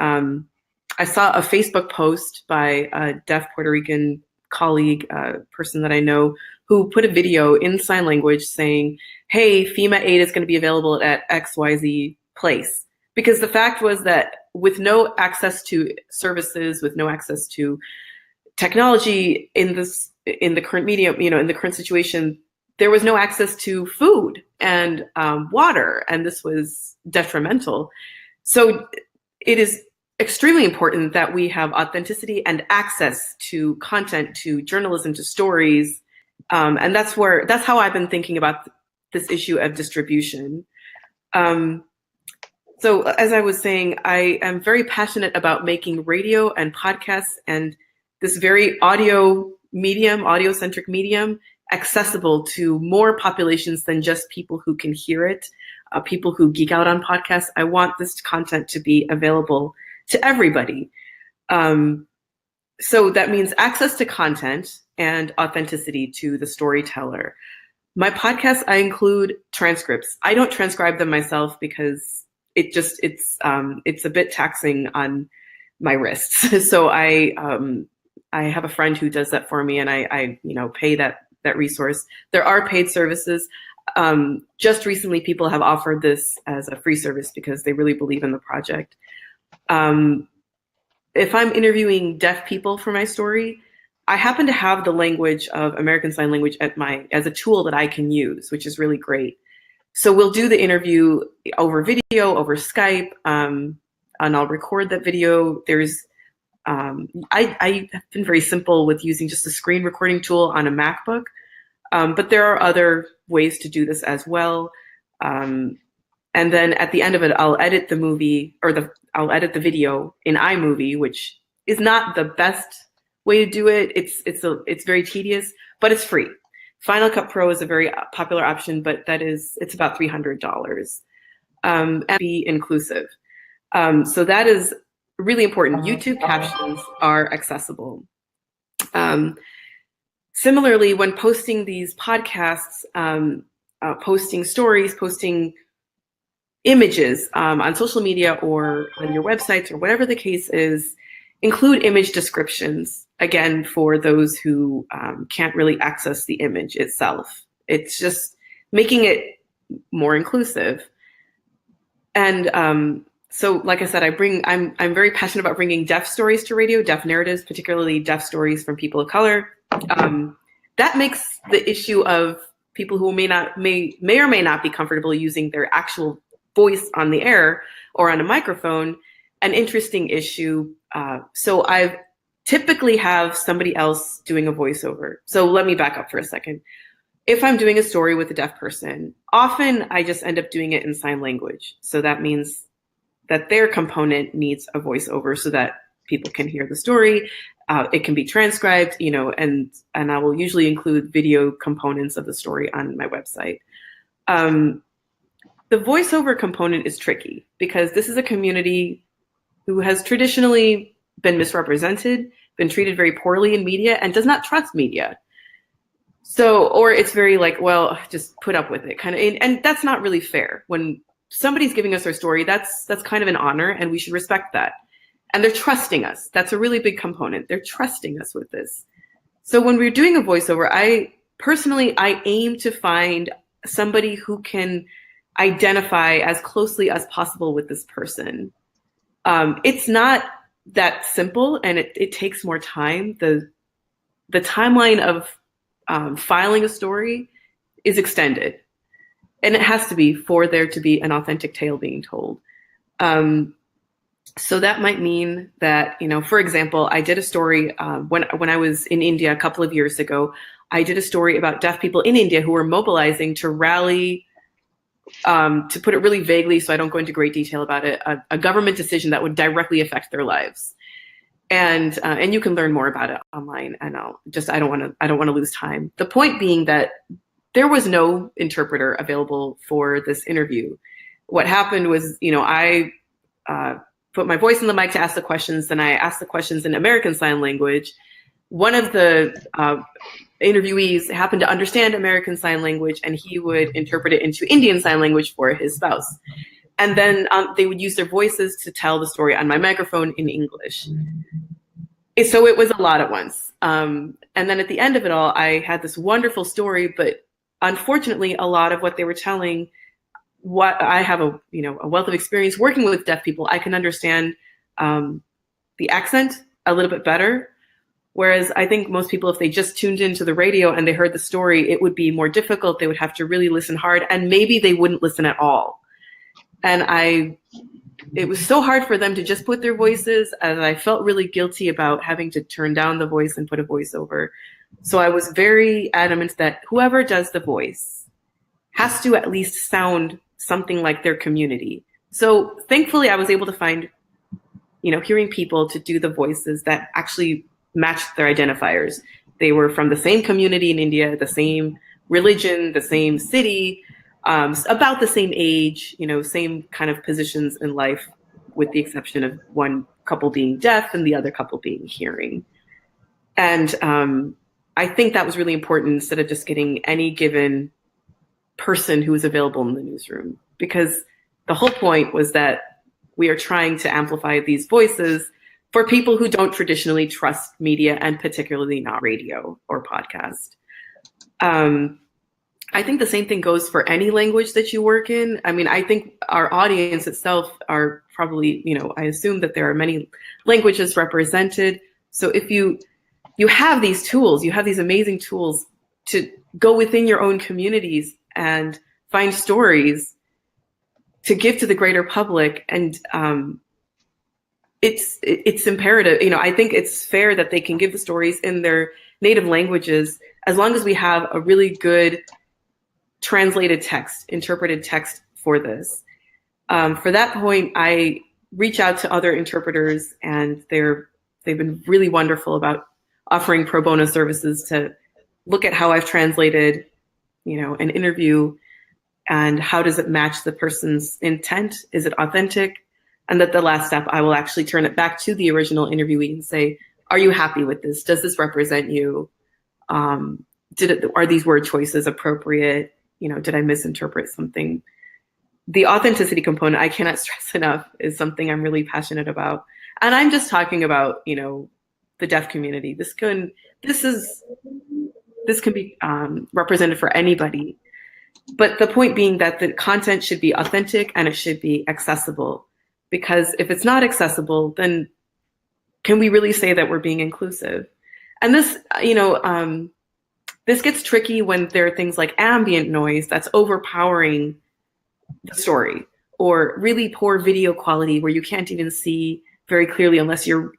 Speaker 5: I saw a Facebook post by a deaf Puerto Rican colleague, person that I know, who put a video in sign language saying, hey, FEMA aid is going to be available at XYZ place. Because the fact was that with no access to services, with no access to technology in the current medium, in the current situation, there was no access to food and water, and this was detrimental. So it is extremely important that we have authenticity and access to content, to journalism, to stories, and that's how I've been thinking about this issue of distribution. So as I was saying, I am very passionate about making radio and podcasts and this very audio-centric medium accessible to more populations than just people who can hear it, people who geek out on podcasts. I want this content to be available to everybody. So that means access to content and authenticity to the storyteller. My podcasts, I include transcripts. I don't transcribe them myself because it's a bit taxing on my wrists. So I have a friend who does that for me, and I pay that resource. There are paid services. Just recently, people have offered this as a free service because they really believe in the project. If I'm interviewing deaf people for my story, I happen to have the language of American Sign Language as a tool that I can use, which is really great. So we'll do the interview over video, over Skype, and I'll record that video. There's I have been very simple with using just a screen recording tool on a MacBook, but there are other ways to do this as well. And then at the end of it, I'll edit the movie, or I'll edit the video in iMovie, which is not the best way to do it. It's very tedious, but it's free. Final Cut Pro is a very popular option, but it's about $300. And be inclusive. So that is really important. YouTube captions are accessible. Similarly, when posting these podcasts, posting stories, posting images on social media or on your websites or whatever the case is, include image descriptions, again, for those who can't really access the image itself. It's just making it more inclusive. And so, like I said, I'm very passionate about bringing deaf stories to radio, deaf narratives, particularly deaf stories from people of color. That makes the issue of people who may or may not be comfortable using their actual voice on the air or on a microphone an interesting issue. So I typically have somebody else doing a voiceover. So let me back up for a second. If I'm doing a story with a deaf person, often I just end up doing it in sign language. So that means that their component needs a voiceover so that people can hear the story. It can be transcribed, and I will usually include video components of the story on my website. The voiceover component is tricky because this is a community who has traditionally been misrepresented, been treated very poorly in media, and does not trust media. So, or it's very like, well, just put up with it kind of, and that's not really fair. When somebody's giving us their story, that's kind of an honor, and we should respect that. And they're trusting us. That's a really big component. They're trusting us with this. So when we're doing a voiceover, I aim to find somebody who can identify as closely as possible with this person. It's not that simple, and it takes more time. The timeline of filing a story is extended, and it has to be for there to be an authentic tale being told. So that might mean that, for example, I did a story when I was in India a couple of years ago. I did a story about deaf people in India who were mobilizing to rally, to put it really vaguely, so I don't go into great detail about it, a government decision that would directly affect their lives. And you can learn more about it online. And I don't want to lose time. The point being that there was no interpreter available for this interview. What happened was, I put my voice in the mic to ask the questions, then I asked the questions in American Sign Language. One of the interviewees happened to understand American Sign Language, and he would interpret it into Indian Sign Language for his spouse. And then they would use their voices to tell the story on my microphone in English. So it was a lot at once. And then at the end of it all, I had this wonderful story, but unfortunately, a lot of what they were telling, what I have a wealth of experience working with deaf people, I can understand the accent a little bit better. Whereas I think most people, if they just tuned into the radio and they heard the story, it would be more difficult. They would have to really listen hard, and maybe they wouldn't listen at all. And it was so hard for them to just put their voices, and I felt really guilty about having to turn down the voice and put a voice over. So I was very adamant that whoever does the voice has to at least sound something like their community. So thankfully I was able to find, hearing people to do the voices that actually matched their identifiers. They were from the same community in India, the same religion, the same city, about the same age, same kind of positions in life, with the exception of one couple being deaf and the other couple being hearing. And I think that was really important, instead of just getting any given person who was available in the newsroom, because the whole point was that we are trying to amplify these voices for people who don't traditionally trust media, and particularly not radio or podcast. I think the same thing goes for any language that you work in. I mean, I think our audience itself are probably, I assume that there are many languages represented. So if you have these tools, you have these amazing tools to go within your own communities and find stories to give to the greater public. And it's imperative. I think it's fair that they can give the stories in their native languages, as long as we have a really good translated text, interpreted text for this. For that point, I reach out to other interpreters, and they've been really wonderful about offering pro bono services to look at how I've translated, an interview, and how does it match the person's intent? Is it authentic? And that the last step, I will actually turn it back to the original interviewee and say, are you happy with this? Does this represent you? Are these word choices appropriate? Did I misinterpret something? The authenticity component, I cannot stress enough, is something I'm really passionate about. And I'm just talking about, the deaf community. This can be represented for anybody. But the point being that the content should be authentic and it should be accessible. Because if it's not accessible, then can we really say that we're being inclusive? And this, this gets tricky when there are things like ambient noise that's overpowering the story, or really poor video quality where you can't even see very clearly unless you're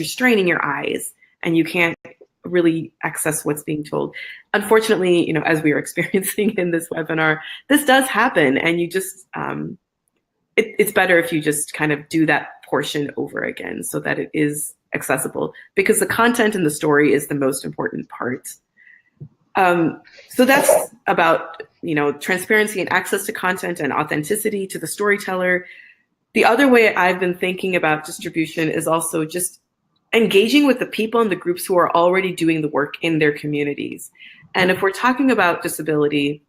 Speaker 5: straining your eyes and you can't really access what's being told. Unfortunately, as we are experiencing in this webinar, this does happen, and you just, it's better if you just kind of do that portion over again so that it is accessible, because the content in the story is the most important part. So that's about, transparency and access to content and authenticity to the storyteller. The other way I've been thinking about distribution is also just engaging with the people and the groups who are already doing the work in their communities. And if we're talking about disability,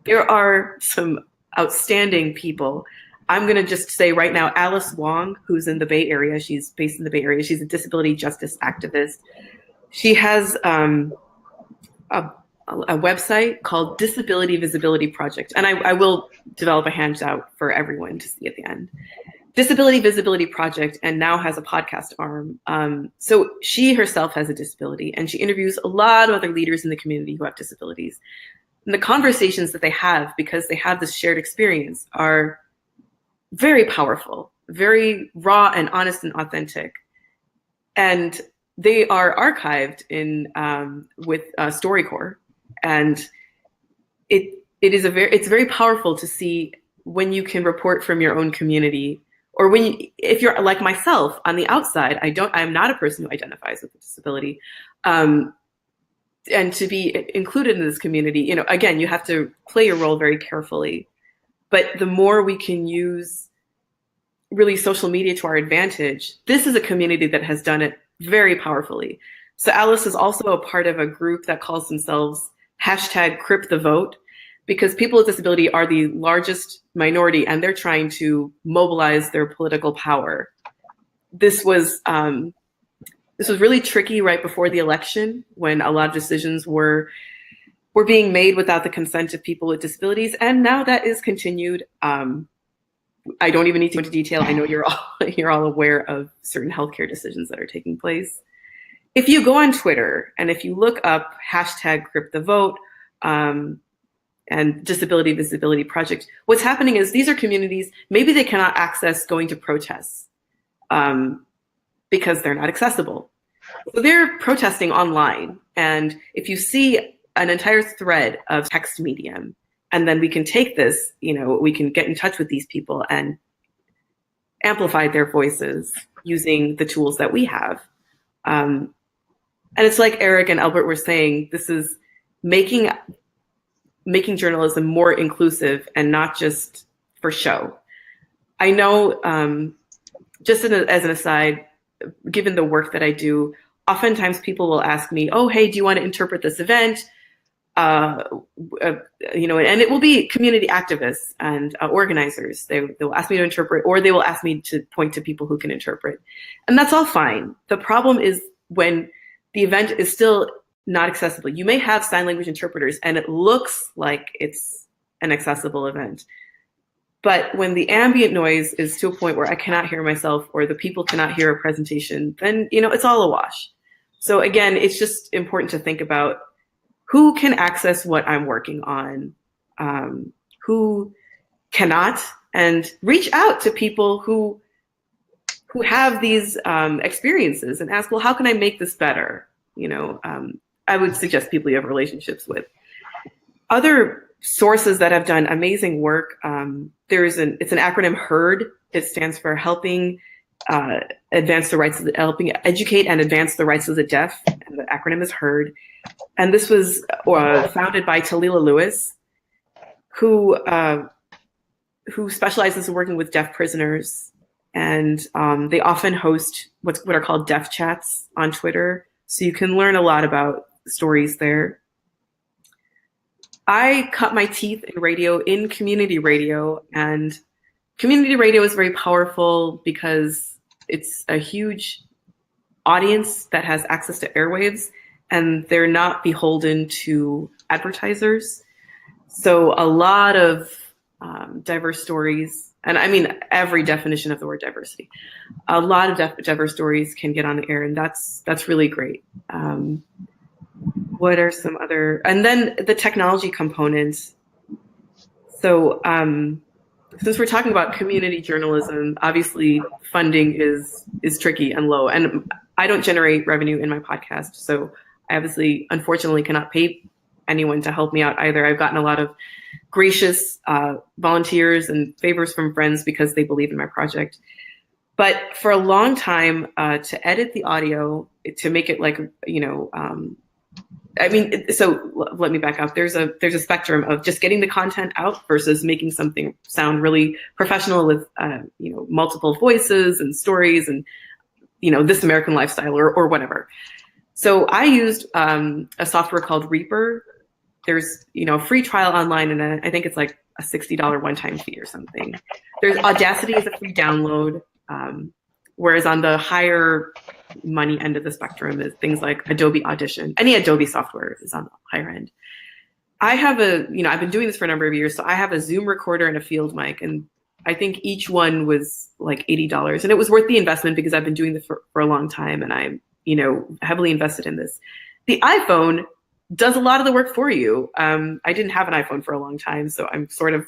Speaker 5: there are some outstanding people. I'm going to just say right now, Alice Wong, who's in the Bay Area. She's based in the Bay Area. She's a disability justice activist. She has a website called Disability Visibility Project. And I will develop a handout for everyone to see at the end. Disability Visibility Project, and now has a podcast arm. So she herself has a disability, and she interviews a lot of other leaders in the community who have disabilities. And the conversations that they have, because they have this shared experience, are very powerful, very raw and honest and authentic. And they are archived in with StoryCorps. And it's very powerful to see when you can report from your own community, or if you're like myself on the outside. I'm not a person who identifies with a disability, and to be included in this community, again, you have to play your role very carefully. But the more we can use really social media to our advantage, this is a community that has done it very powerfully. So Alice is also a part of a group that calls themselves #CryptTheVote, because people with disability are the largest minority, and they're trying to mobilize their political power. This was really tricky right before the election, when a lot of decisions were being made without the consent of people with disabilities, and now that is continued. I don't even need to go into detail. I know you're all aware of certain healthcare decisions that are taking place. If you go on Twitter and if you look up #CryptTheVote and Disability Visibility Project, what's happening is these are communities, maybe they cannot access going to protests because they're not accessible. So they're protesting online. And if you see an entire thread of text medium, and then we can take this, we can get in touch with these people and amplify their voices using the tools that we have. And it's like Eric and Albert were saying, this is making journalism more inclusive and not just for show. I know, just as an aside, given the work that I do, oftentimes people will ask me, oh, hey, do you want to interpret this event? And it will be community activists and organizers. They will ask me to interpret, or they will ask me to point to people who can interpret. And that's all fine. The problem is when the event is still not accessible. You may have sign language interpreters and it looks like it's an accessible event. But when the ambient noise is to a point where I cannot hear myself, or the people cannot hear a presentation, then it's all a wash. So again, it's just important to think about who can access what I'm working on, who cannot, and reach out to people who who have these experiences and ask, well, how can I make this better? I would suggest people you have relationships with. Other sources that have done amazing work, it's an acronym HEARD. It stands for helping helping educate and advance the rights of the deaf, and the acronym is HEARD. And this was founded by Talila Lewis, who specializes in working with deaf prisoners. And they often host what are called deaf chats on Twitter. So you can learn a lot about stories there. I cut my teeth in radio, in community radio, and community radio is very powerful because it's a huge audience that has access to airwaves, and they're not beholden to advertisers. So a lot of diverse stories, and I mean every definition of the word diversity, a lot of diverse stories can get on the air, and that's really great. What are some other, and then the technology components. So since we're talking about community journalism, obviously funding is tricky and low, and I don't generate revenue in my podcast, so I obviously, unfortunately, cannot pay anyone to help me out either. I've gotten a lot of gracious volunteers and favors from friends because they believe in my project. But for a long time, to edit the audio, to make it like, so let me back up. There's a spectrum of just getting the content out versus making something sound really professional with multiple voices and stories and This American Lifestyle or whatever. So I used a software called Reaper. There's a free trial online, and I think it's like a $60 one-time fee or something. There's Audacity is a free download, whereas on the higher money end of the spectrum is things like Adobe Audition. Any Adobe software is on the higher end. I have I've been doing this for a number of years, so I have a Zoom recorder and a field mic, and I think each one was like $80, and it was worth the investment because I've been doing this for a long time, and I'm heavily invested in this. The iPhone does a lot of the work for you. I didn't have an iPhone for a long time, so I'm sort of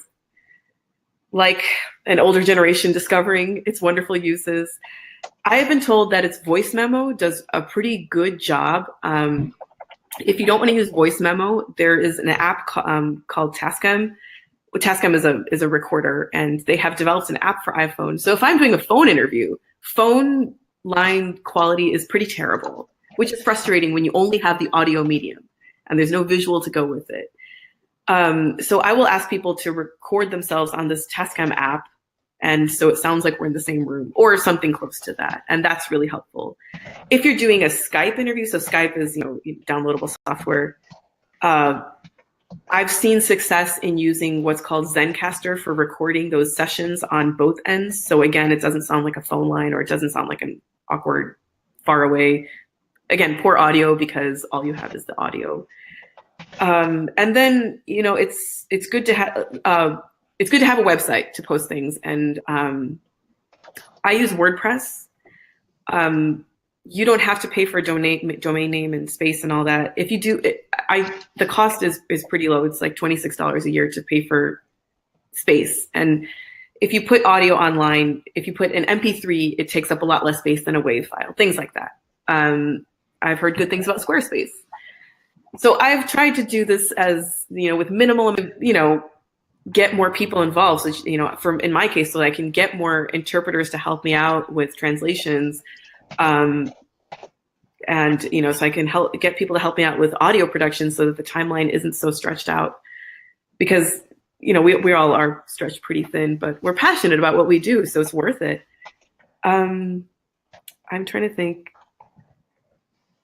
Speaker 5: like an older generation discovering its wonderful uses. I have been told that its voice memo does a pretty good job. If you don't want to use voice memo, there is an app called Tascam. Tascam is a recorder, and they have developed an app for iPhone. So if I'm doing a phone interview, phone line quality is pretty terrible, which is frustrating when you only have the audio medium and there's no visual to go with it. So I will ask people to record themselves on this Tascam app, and so it sounds like we're in the same room or something close to that, and that's really helpful. If you're doing a Skype interview, so Skype is downloadable software, I've seen success in using what's called Zencaster for recording those sessions on both ends. So again, it doesn't sound like a phone line, or it doesn't sound like an awkward, far away. Again, poor audio because all you have is the audio. And then it's good to have a website to post things, and I use WordPress. You don't have to pay for a domain name and space and all that. If you do, the cost is pretty low. It's like $26 a year to pay for space. And if you put audio online, if you put an MP3, it takes up a lot less space than a WAV file, things like that. I've heard good things about Squarespace. So I've tried to do this as, with minimal, get more people involved. So, in my case, so I can get more interpreters to help me out with translations. So I can get people to help me out with audio production so that the timeline isn't so stretched out, because we all are stretched pretty thin, but we're passionate about what we do, so it's worth it. I'm trying to think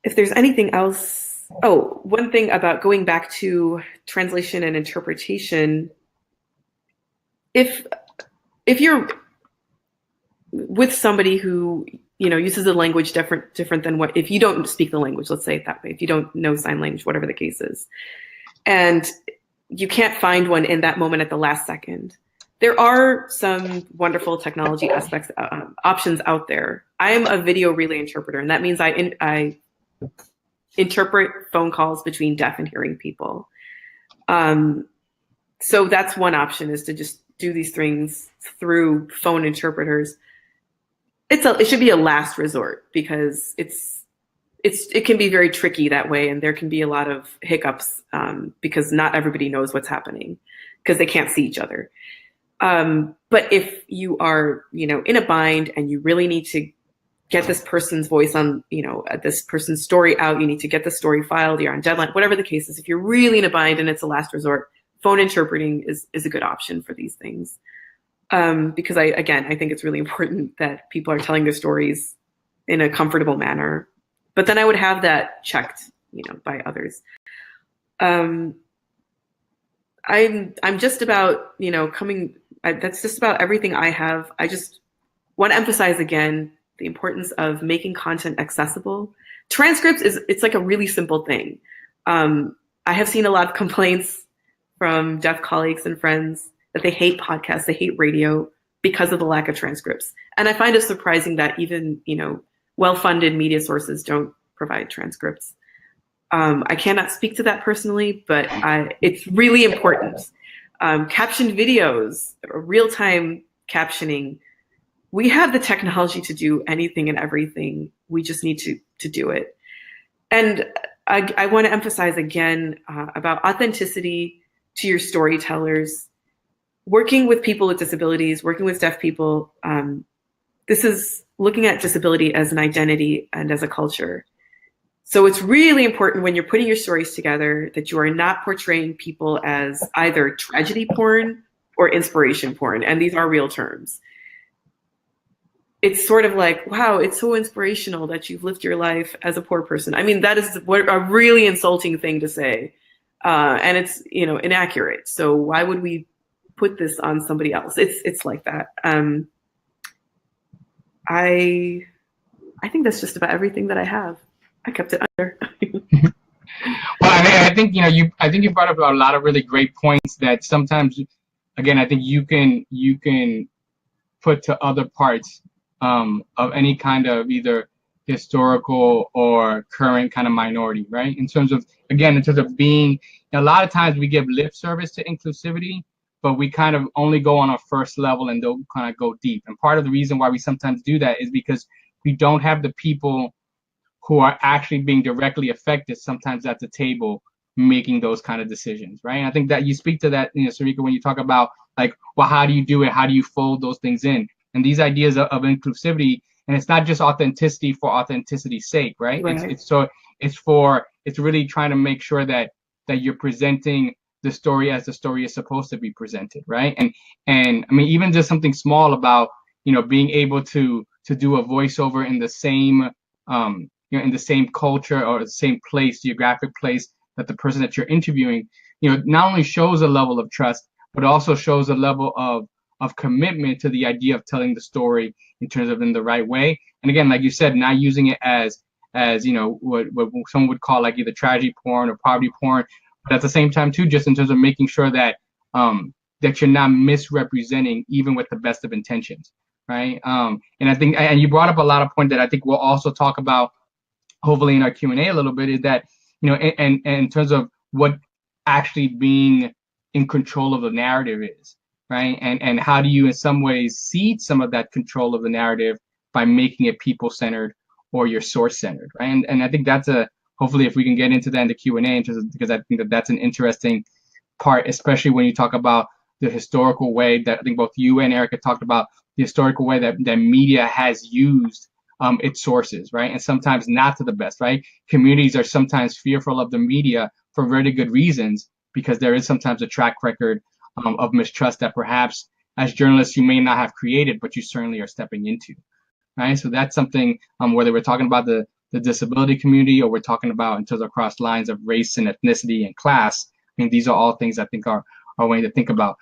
Speaker 5: if there's anything else. Oh, one thing about going back to translation and interpretation, if you're with somebody who uses a language different than what, if you don't speak the language, let's say it that way, if you don't know sign language, whatever the case is, and you can't find one in that moment at the last second, there are some wonderful technology aspects, options out there. I am a video relay interpreter, and that means I interpret phone calls between deaf and hearing people. So that's one option, is to just do these things through phone interpreters. it should be a last resort, because it can be very tricky that way, and there can be a lot of hiccups because not everybody knows what's happening because they can't see each other. But if you are, in a bind and you really need to get this person's voice on, this person's story out, you need to get the story filed, you're on deadline, whatever the case is, if you're really in a bind and it's a last resort, phone interpreting is a good option for these things. Because I think it's really important that people are telling their stories in a comfortable manner. But then I would have that checked, by others. I'm just about, that's just about everything I have. I just want to emphasize again the importance of making content accessible. Transcripts it's like a really simple thing. I have seen a lot of complaints from deaf colleagues and friends that they hate podcasts, they hate radio because of the lack of transcripts. And I find it surprising that even, well-funded media sources don't provide transcripts. I cannot speak to that personally, but it's really important. Captioned videos, real-time captioning, we have the technology to do anything and everything. We just need to do it. And I want to emphasize again about authenticity to your storytellers. Working with people with disabilities, working with deaf people, this is looking at disability as an identity and as a culture. So it's really important when you're putting your stories together that you are not portraying people as either tragedy porn or inspiration porn. And these are real terms. It's sort of like, wow, it's so inspirational that you've lived your life as a poor person. I mean, that is a really insulting thing to say. And it's, inaccurate. So why would we put this on somebody else? It's like that. I think that's just about everything that I have. I kept it under.
Speaker 2: Well, I think you brought up a lot of really great points that sometimes, again, I think you can put to other parts of any kind of either historical or current kind of minority, right? In terms of being, a lot of times we give lip service to inclusivity, but we kind of only go on a first level and don't kind of go deep. And part of the reason why we sometimes do that is because we don't have the people who are actually being directly affected sometimes at the table making those kind of decisions, right? And I think that you speak to that, Sarika, when you talk about like, well, how do you do it? How do you fold those things in? And these ideas of inclusivity, and it's not just authenticity for authenticity's sake, right?
Speaker 5: Right.
Speaker 2: It's really trying to make sure that you're presenting the story as the story is supposed to be presented, right? And I mean, even just something small about, being able to do a voiceover in the same in the same culture or the same place, geographic place that the person that you're interviewing, not only shows a level of trust, but also shows a level of commitment to the idea of telling the story in terms of in the right way. And again, like you said, not using it as what someone would call like either tragedy porn or poverty porn, but at the same time too, just in terms of making sure that that you're not misrepresenting even with the best of intentions, right? And I think, and you brought up a lot of points that I think we'll also talk about hopefully in our Q&A a little bit, is that, and in terms of what actually being in control of the narrative is, right? And how do you in some ways cede some of that control of the narrative by making it people-centered or your source-centered, right? And I think that's hopefully if we can get into that in the Q&A, because I think that's an interesting part, especially when you talk about the historical way that I think both you and Erica talked about, the historical way that media has used its sources, right? And sometimes not to the best, right? Communities are sometimes fearful of the media for very good reasons, because there is sometimes a track record of mistrust that perhaps as journalists you may not have created, but you certainly are stepping into, right? So that's something, whether we're talking about the disability community or we're talking about in terms of across lines of race and ethnicity and class, I mean, these are all things I think are a way to think about.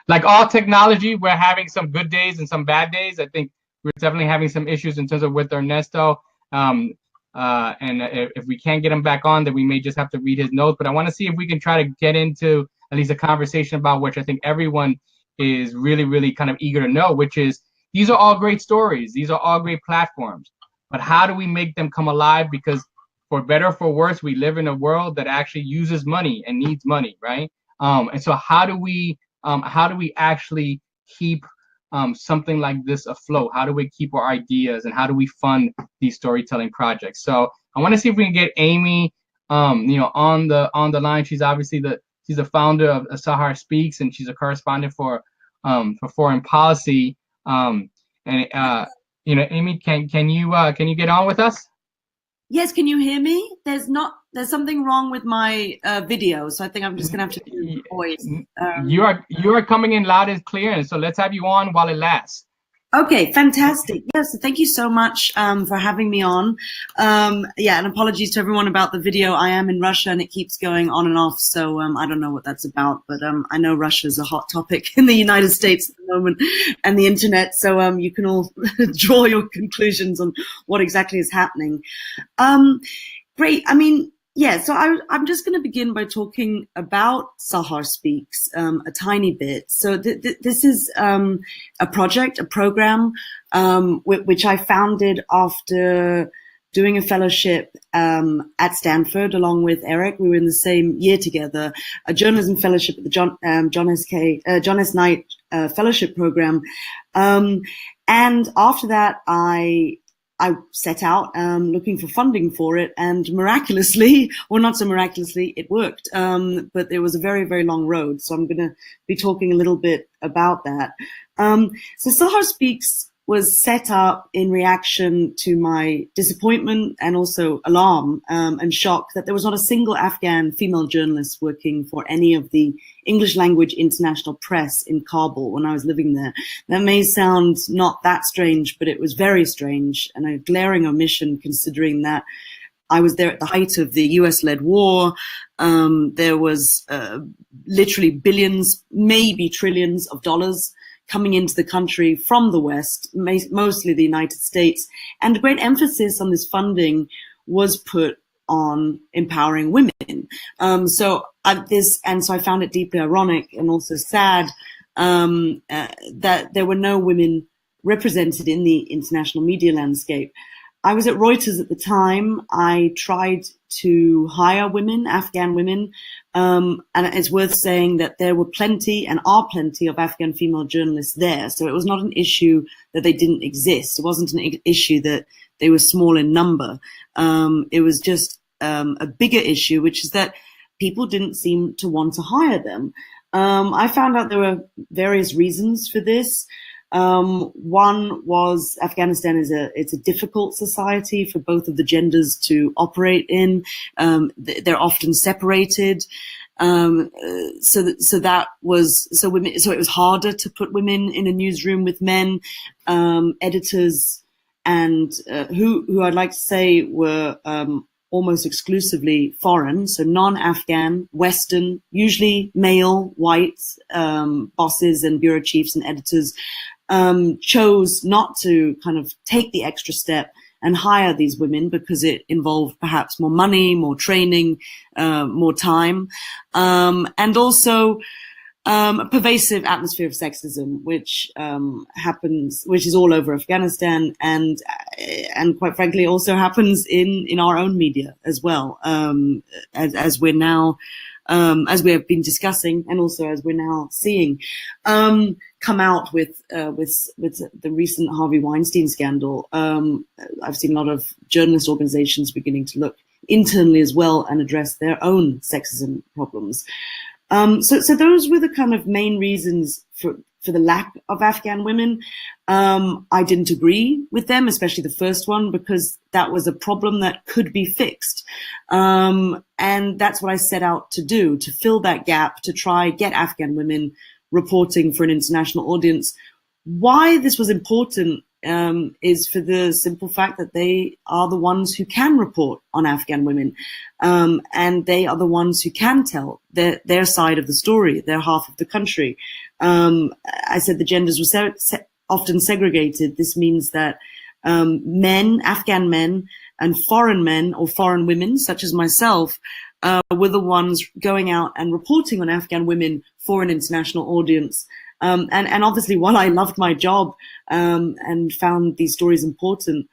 Speaker 2: Like all technology, we're having some good days and some bad days. I think we're definitely having some issues in terms of with Ernesto. And if we can't get him back on, then we may just have to read his notes. But I want to see if we can try to get into at least a conversation about which I think everyone is really, really kind of eager to know, which is these are all great stories. These are all great platforms. But how do we make them come alive? Because for better or for worse, we live in a world that actually uses money and needs money, right? And so how do we actually keep something like this afloat? How do we keep our ideas, and how do we fund these storytelling projects? So I want to see if we can get Amy, on the line. She's obviously she's the founder of Sahar Speaks, and she's a correspondent for foreign policy. Amy, can you get on with us?
Speaker 6: Yes, can you hear me? There's something wrong with my video, so I think I'm just gonna have to do voice.
Speaker 2: You are coming in loud and clear, and so let's have you on while it lasts.
Speaker 6: Okay, fantastic. Yes, thank you so much for having me on. Yeah, and apologies to everyone about the video. I am in Russia and it keeps going on and off, so I don't know what that's about, but I know Russia is a hot topic in the United States at the moment and the internet, so you can all draw your conclusions on what exactly is happening. Great. I mean, yeah, so I'm just going to begin by talking about Sahar Speaks a tiny bit. So this is a project, a program, which I founded after doing a fellowship at Stanford along with Eric. We were in the same year together, a journalism fellowship at the John S. Knight Fellowship Program. And after that, I set out looking for funding for it, and miraculously, or not so miraculously, it worked. But it was a very, very long road. So I'm going to be talking a little bit about that. So Sahar Speaks was set up in reaction to my disappointment and also alarm and shock that there was not a single Afghan female journalist working for any of the English language international press in Kabul when I was living there. That may sound not that strange, but it was very strange and a glaring omission considering that I was there at the height of the US-led war. There was literally billions, maybe trillions of dollars coming into the country from the West, mostly the United States. And a great emphasis on this funding was put on empowering women. So I found it deeply ironic and also sad that there were no women represented in the international media landscape. I was at Reuters at the time. I tried to hire women, Afghan women, and it's worth saying that there were plenty and are plenty of Afghan female journalists there. So it was not an issue that they didn't exist. It wasn't an issue that they were small in number. It was just a bigger issue, which is that people didn't seem to want to hire them. I found out there were various reasons for this. One was Afghanistan it's a difficult society for both of the genders to operate in. They're often separated. So it was harder to put women in a newsroom with men, editors, and who I'd like to say were almost exclusively foreign, so non-Afghan, Western, usually male, white bosses and bureau chiefs and editors chose not to kind of take the extra step and hire these women because it involved perhaps more money, more training, more time, and also a pervasive atmosphere of sexism, which is all over Afghanistan, and quite frankly also happens in our own media as well, as we're now, as we have been discussing, and also as we're now seeing come out with the recent Harvey Weinstein scandal. I've seen a lot of journalist organizations beginning to look internally as well and address their own sexism problems. So those were the kind of main reasons for the lack of Afghan women. I didn't agree with them, especially the first one, because that was a problem that could be fixed. And that's what I set out to do, to fill that gap, to try get Afghan women reporting for an international audience. Why this was important is for the simple fact that they are the ones who can report on Afghan women, and they are the ones who can tell their side of the story, their half of the country. I said the genders were often segregated. This means that men, Afghan men, and foreign men or foreign women, such as myself, were the ones going out and reporting on Afghan women for an international audience. And obviously, while I loved my job and found these stories important,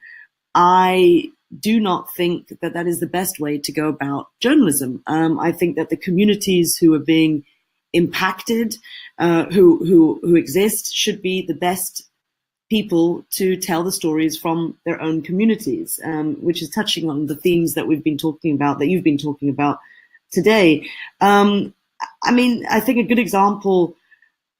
Speaker 6: I do not think that is the best way to go about journalism. I think that the communities who are being impacted, who exist, should be the best people to tell the stories from their own communities, which is touching on the themes that we've been talking about, that you've been talking about today. I mean, I think a good example,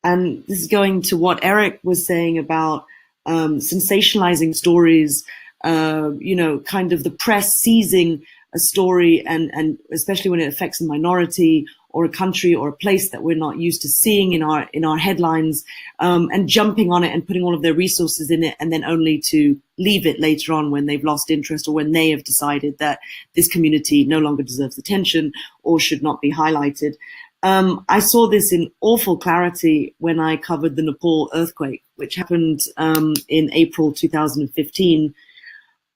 Speaker 6: and this is going to what Eric was saying about sensationalizing stories, you know, kind of the press seizing a story, and especially when it affects a minority or a country or a place that we're not used to seeing in our headlines, and jumping on it and putting all of their resources in it, and then only to leave it later on when they've lost interest or when they have decided that this community no longer deserves attention or should not be highlighted. I saw this in awful clarity when I covered the Nepal earthquake, which happened in April 2015.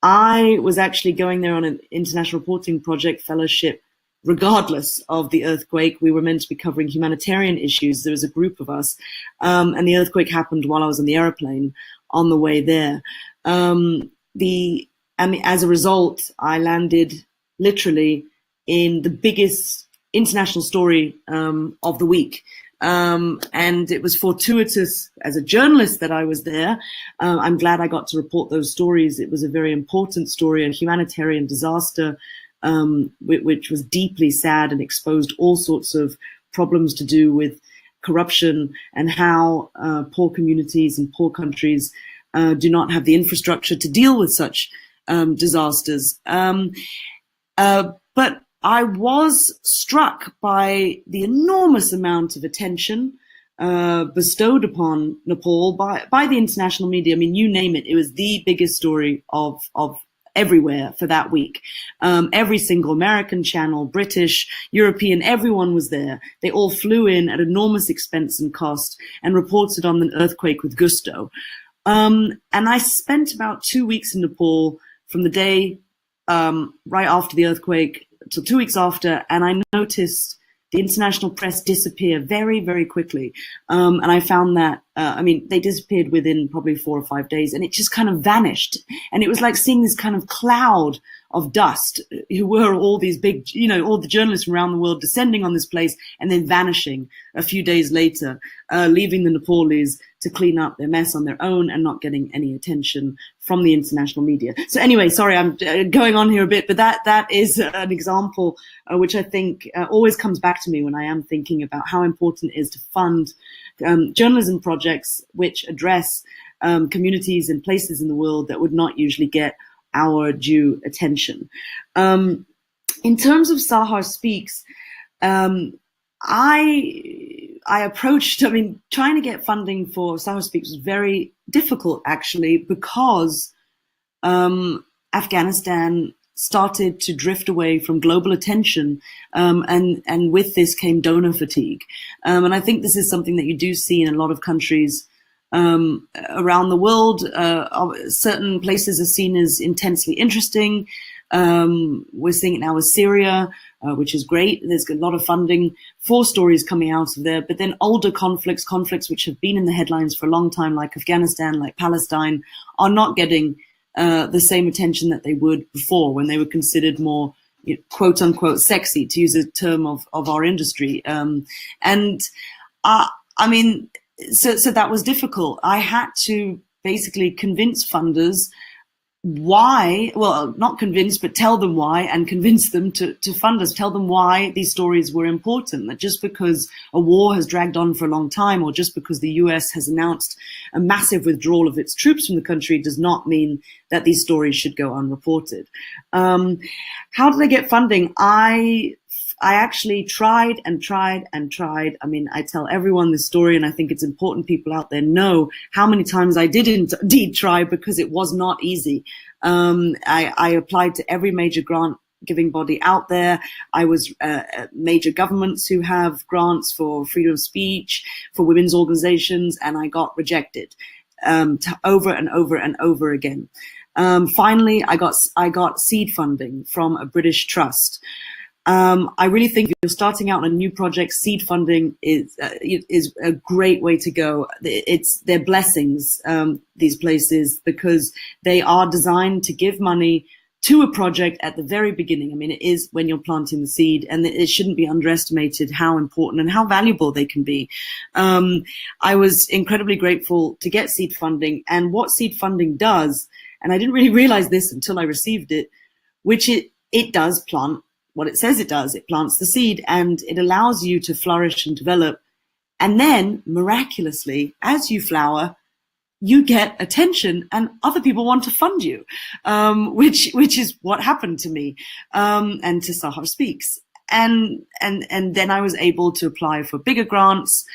Speaker 6: I was actually going there on an international reporting project fellowship regardless of the earthquake. We were meant to be covering humanitarian issues. There was a group of us, and the earthquake happened while I was on the airplane on the way there. As a result, I landed literally in the biggest international story of the week. And it was fortuitous as a journalist that I was there. I'm glad I got to report those stories. It was a very important story, a humanitarian disaster, which was deeply sad and exposed all sorts of problems to do with corruption and how poor communities and poor countries do not have the infrastructure to deal with such disasters. But I was struck by the enormous amount of attention bestowed upon Nepal by the international media. I mean, you name it, it was the biggest story of everywhere for that week. Every single American channel, British, European, everyone was there. They all flew in at enormous expense and cost and reported on the earthquake with gusto. And I spent about 2 weeks in Nepal from the day right after the earthquake till 2 weeks after, and I noticed the international press disappear very, very quickly. And I found that, I mean, they disappeared within probably 4 or 5 days, and it just kind of vanished. And it was like seeing this kind of cloud of dust, who were all these big, you know, all the journalists around the world descending on this place and then vanishing a few days later, leaving the Nepalese to clean up their mess on their own and not getting any attention from the international media. So anyway, sorry, I'm going on here a bit, but that is an example which I think always comes back to me when I am thinking about how important it is to fund journalism projects which address communities and places in the world that would not usually get our due attention. In terms of Sahar Speaks, I approached, I mean, trying to get funding for Sahar Speaks was very difficult actually, because Afghanistan started to drift away from global attention, and with this came donor fatigue. And I think this is something that you do see in a lot of countries around the world. Certain places are seen as intensely interesting. We're seeing it now with Syria, which is great. There's a lot of funding for stories coming out of there. But then older conflicts which have been in the headlines for a long time, like Afghanistan, like Palestine, are not getting the same attention that they would before, when they were considered more, you know, quote unquote sexy, to use a term of our industry. I mean, so that was difficult. I had to basically convince funders why, well, not convince, but tell them why, and convince them to fund us, tell them why these stories were important. That just because a war has dragged on for a long time, or just because the US has announced a massive withdrawal of its troops from the country, does not mean that these stories should go unreported. How did I get funding? I actually tried and tried and tried. I mean, I tell everyone this story, and I think it's important people out there know how many times I did indeed try, because it was not easy. I applied to every major grant giving body out there. I was major governments who have grants for freedom of speech, for women's organizations, and I got rejected over and over and over again. Finally, I got seed funding from a British trust. I really think if you're starting out on a new project, seed funding is a great way to go. They're blessings, these places, because they are designed to give money to a project at the very beginning. I mean, it is when you're planting the seed, and it shouldn't be underestimated how important and how valuable they can be. I was incredibly grateful to get seed funding, and what seed funding does, and I didn't really realize this until I received it, which it does plant what it says it does. It plants the seed and it allows you to flourish and develop. And then miraculously, as you flower, you get attention and other people want to fund you, which is what happened to me, and to Sahar Speaks. And then I was able to apply for bigger grants,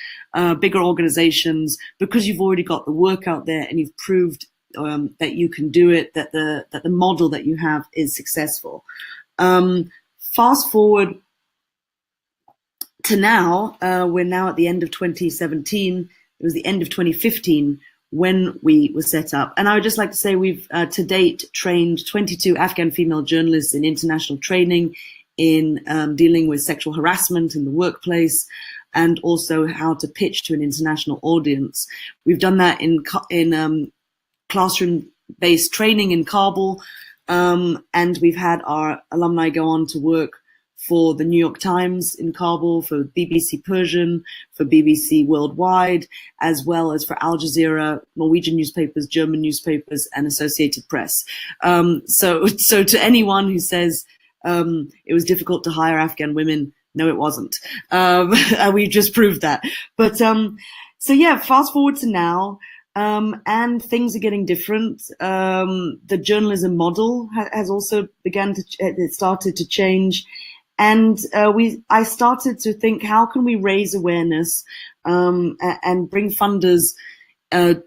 Speaker 6: bigger organizations, because you've already got the work out there and you've proved that you can do it, that the model that you have is successful. Fast forward to now, we're now at the end of 2017. It was the end of 2015 when we were set up. And I would just like to say we've to date trained 22 Afghan female journalists in international training in dealing with sexual harassment in the workplace, and also how to pitch to an international audience. We've done that in classroom-based training in Kabul, and we've had our alumni go on to work for the New York Times in Kabul, for BBC Persian, for BBC Worldwide, as well as for Al Jazeera, Norwegian newspapers, German newspapers, and Associated Press. So to anyone who says it was difficult to hire Afghan women, no, it wasn't. We just proved that. But so yeah, fast forward to now. And things are getting different. The journalism model has also started to change. And I started to think, how can we raise awareness and bring funders and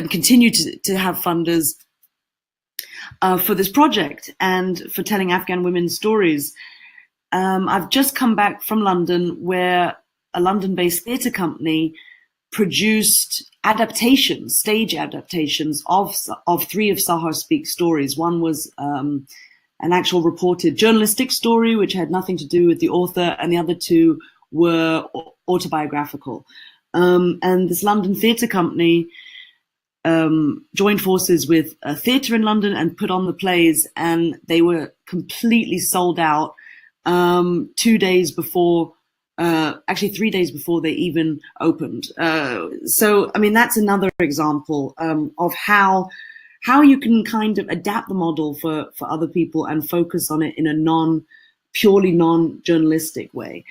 Speaker 6: continue to have funders for this project and for telling Afghan women's stories. I've just come back from London, where a London-based theatre company produced adaptations, stage adaptations of 3 of Sahar Speaks stories. One was an actual reported journalistic story, which had nothing to do with the author, and the other 2 were autobiographical. And this London theatre company joined forces with a theatre in London and put on the plays, and they were completely sold out 2 days before, actually 3 days before they even opened. So, I mean, that's another example of how you can kind of adapt the model for other people and focus on it in a purely non-journalistic way.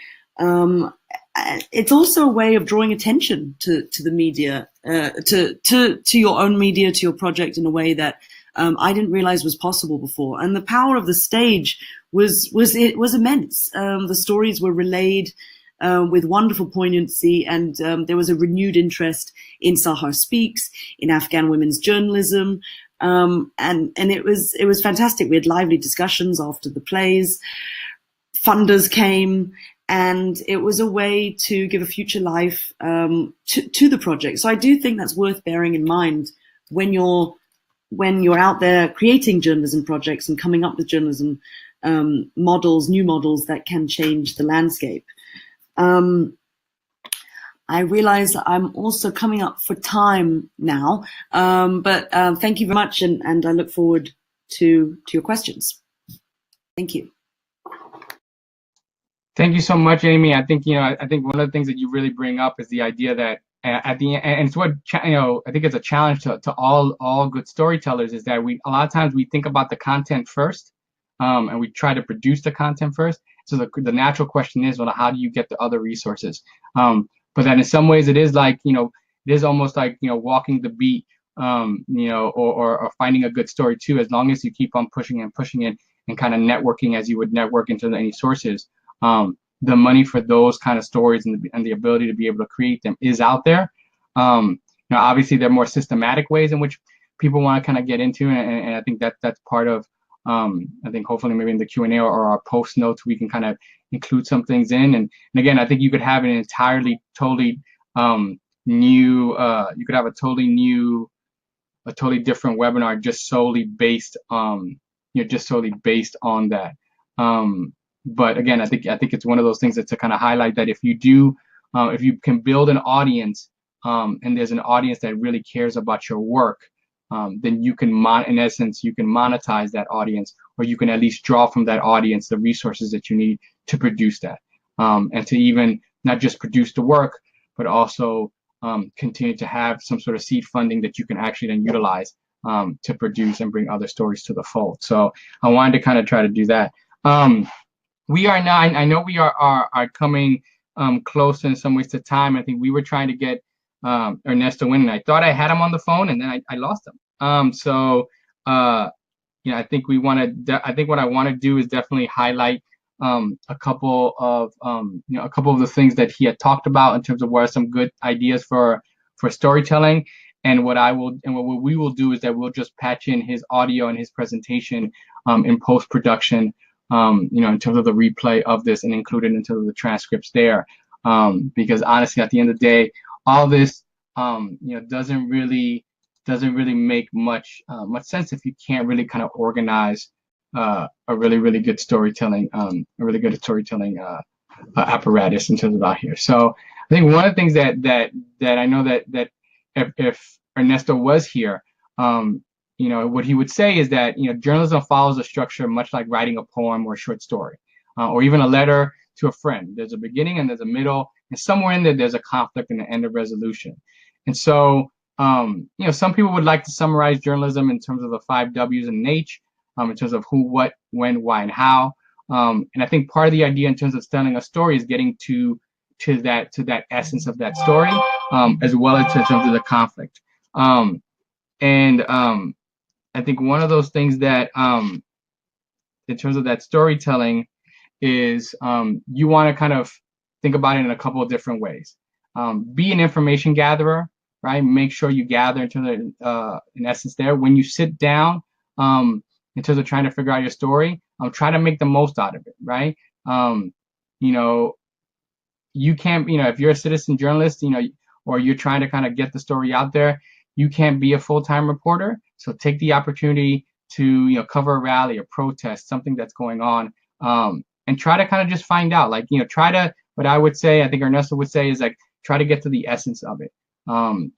Speaker 6: It's also a way of drawing attention to the media, to your own media, to your project, in a way that I didn't realize was possible before. And the power of the stage was immense. The stories were relayed with wonderful poignancy, and there was a renewed interest in Sahar Speaks, in Afghan women's journalism, and it was fantastic. We had lively discussions after the plays. Funders came, and it was a way to give a future life to the project. So I do think that's worth bearing in mind when you're out there creating journalism projects and coming up with journalism models, new models that can change the landscape. I realize that I'm also coming up for time now, but thank you very much, and I look forward to your questions. Thank you.
Speaker 2: Thank you so much, Amy. I think I think one of the things that you really bring up is the idea that at the end, and it's what I think it's a challenge to all good storytellers, is that a lot of times we think about the content first, and we try to produce the content first. So the natural question is, well, how do you get the other resources? But then in some ways it is like, it is almost like, walking the beat, or finding a good story too, as long as you keep on pushing it and kind of networking as you would network into any sources. The money for those kind of stories and the ability to be able to create them is out there. Obviously there are more systematic ways in which people want to kind of get into, and I think that's part of, I think hopefully maybe in the Q&A or our post notes we can kind of include some things in, and again, I think you could have an entirely totally new, you could have a totally different webinar just solely based on that. But again, I think it's one of those things that to kind of highlight that if you can build an audience, and there's an audience that really cares about your work, then you can in essence, you can monetize that audience, or you can at least draw from that audience the resources that you need to produce that, and to even not just produce the work, but also continue to have some sort of seed funding that you can actually then utilize to produce and bring other stories to the fold. So I wanted to kind of try to do that. We are now, I know we are coming close in some ways to time. I think we were trying to get Ernesto in, and I thought I had him on the phone, and then I lost him. So you know, I think I think what I want to do is definitely highlight a couple of you know, a couple of the things that he had talked about in terms of what are some good ideas for storytelling. And what we will do is that we'll just patch in his audio and his presentation in post-production, you know, in terms of the replay of this, and include it into the transcripts there. Because honestly, at the end of the day, all this you know, doesn't really make much sense if you can't really kind of organize a really good storytelling apparatus in terms of out here. So I think one of the things that I know that if Ernesto was here, you know, what he would say is that, you know, journalism follows a structure much like writing a poem or a short story, or even a letter to a friend. There's a beginning and there's a middle, and somewhere in there there's a conflict and an end of resolution. And so you know, some people would like to summarize journalism in terms of the 5 W's and an H, in terms of who, what, when, why, and how. And I think part of the idea in terms of telling a story is getting to that essence of that story, as well as in terms of the conflict. I think one of those things that, in terms of that storytelling, is you want to kind of think about it in a couple of different ways. Be an information gatherer, right? Make sure you gather in terms of, in essence there. When you sit down, in terms of trying to figure out your story, try to make the most out of it, right? You know, you can't, you know, if you're a citizen journalist, you know, or you're trying to kind of get the story out there, you can't be a full-time reporter. So take the opportunity to, you know, cover a rally, a protest, something that's going on, and try to kind of just find out, like, you know, try to, what I would say, I think Ernesto would say, is like, try to get to the essence of it,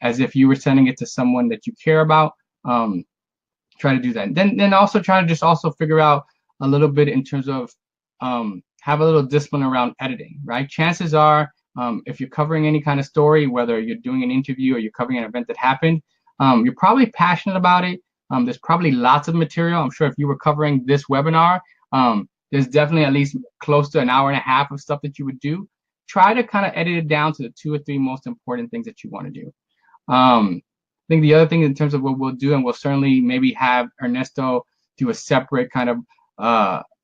Speaker 2: as if you were sending it to someone that you care about. Try to do that. And then also try to just also figure out a little bit in terms of, have a little discipline around editing, right? Chances are, if you're covering any kind of story, whether you're doing an interview or you're covering an event that happened, you're probably passionate about it. There's probably lots of material. I'm sure if you were covering this webinar, there's definitely at least close to an hour and a half of stuff that you would do. Try to kind of edit it down to the 2 or 3 most important things that you want to do. I think the other thing in terms of what we'll do, and we'll certainly maybe have Ernesto do a separate kind of,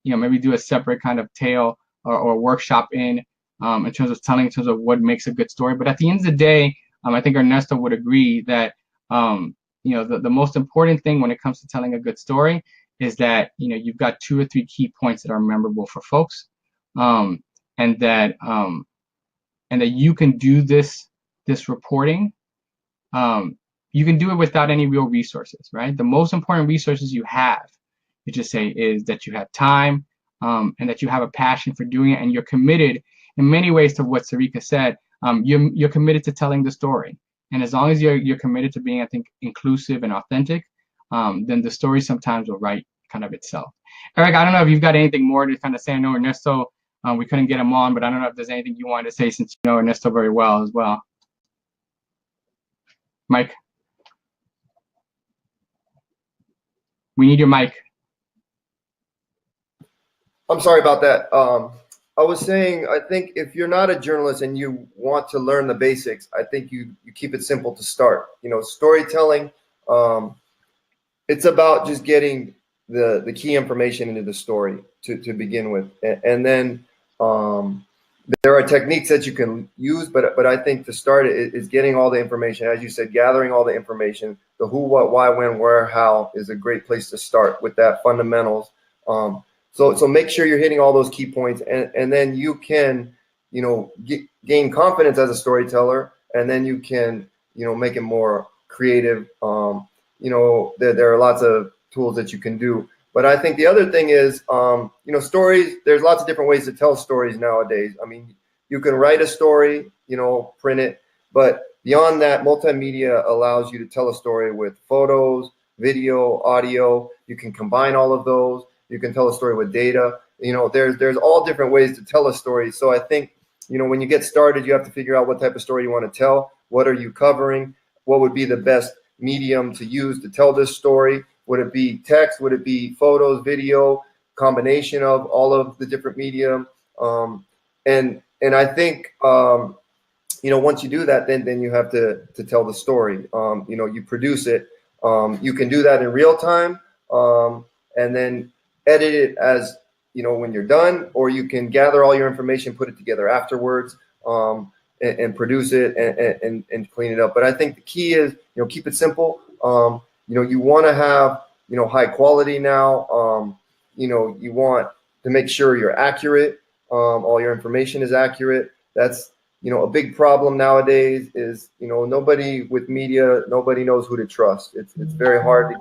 Speaker 2: you know, maybe do a separate kind of tale or workshop in terms of telling, in terms of what makes a good story. But at the end of the day, I think Ernesto would agree that, you know, the most important thing when it comes to telling a good story is that, you know, you've got 2 or 3 key points that are memorable for folks, and that you can do this reporting. You can do it without any real resources, right? The most important resources you have, you just say, is that you have time, and that you have a passion for doing it, and you're committed in many ways to what Sarika said. You're committed to telling the story, and as long as you're committed to being, I think, inclusive and authentic, then the story sometimes will write kind of itself. Eric, I don't know if you've got anything more to kind of say. I know Ernesto, we couldn't get him on, but I don't know if there's anything you wanted to say, since you know Ernesto very well as well. Mike, we need your mic.
Speaker 3: I'm sorry about that. I was saying, I think if you're not a journalist and you want to learn the basics, I think you keep it simple to start. You know, storytelling, it's about just getting the key information into the story to begin with. And then there are techniques that you can use, but I think to start it is getting all the information. As you said, gathering all the information, the who, what, why, when, where, how is a great place to start with that fundamentals. So make sure you're hitting all those key points, and then you can, you know, gain confidence as a storyteller, and then you can, you know, make it more creative. You know, there are lots of tools that you can do. But I think the other thing is, you know, stories, there's lots of different ways to tell stories nowadays. I mean, you can write a story, you know, print it, but beyond that, multimedia allows you to tell a story with photos, video, audio. You can combine all of those. You can tell a story with data. You know, there's all different ways to tell a story. So I think, you know, when you get started, you have to figure out what type of story you want to tell. What are you covering? What would be the best medium to use to tell this story? Would it be text? Would it be photos, video, combination of all of the different medium? And I think, you know, once you do that, then you have to tell the story. You know, you produce it. You can do that in real time, and then edit it as, you know, when you're done, or you can gather all your information, put it together afterwards, and produce it and clean it up. But I think the key is, you know, keep it simple. You know, you want to have, you know, high quality now. You know, you want to make sure you're accurate. All your information is accurate. That's, you know, a big problem nowadays is, you know, nobody with media, nobody knows who to trust. It's very hard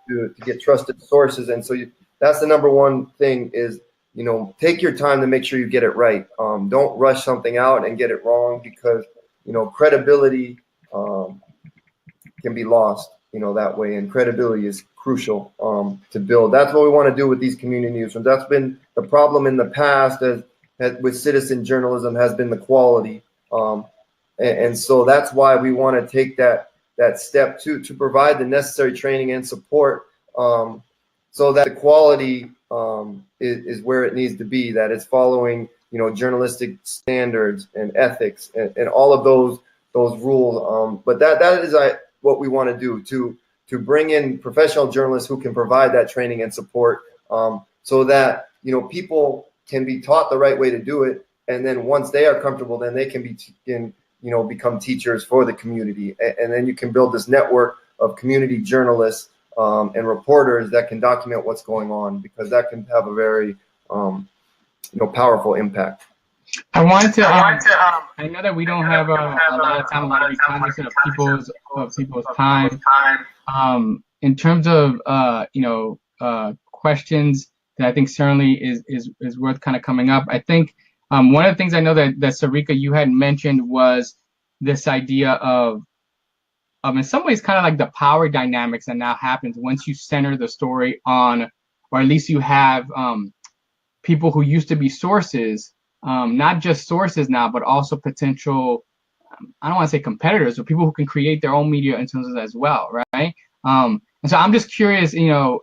Speaker 3: to get trusted sources. And so that's the number one thing is, you know, take your time to make sure you get it right. Don't rush something out and get it wrong, because, you know, credibility can be lost, you know, that way. And credibility is crucial to build. That's what we want to do with these community newsrooms. That's been the problem in the past with citizen journalism, has been the quality. And so that's why we want to take that step to provide the necessary training and support, so that the quality is where it needs to be, that it's following, you know, journalistic standards and ethics and all of those rules. But that is what we want to do, to bring in professional journalists who can provide that training and support, so that, you know, people can be taught the right way to do it. And then once they are comfortable, then they can become teachers for the community. And then you can build this network of community journalists and reporters that can document what's going on, because that can have a very, you know, powerful impact.
Speaker 2: I wanted to. I know that we don't have a lot of time. I want to be cognizant of people's time. In terms of you know, questions that I think certainly is worth kind of coming up. I think one of the things I know that Sarika, you had mentioned was this idea of in some ways kind of like the power dynamics that now happens once you center the story on, or at least you have people who used to be sources, not just sources now, but also potential, I don't want to say competitors, but people who can create their own media in terms of that as well, right? And so I'm just curious, you know,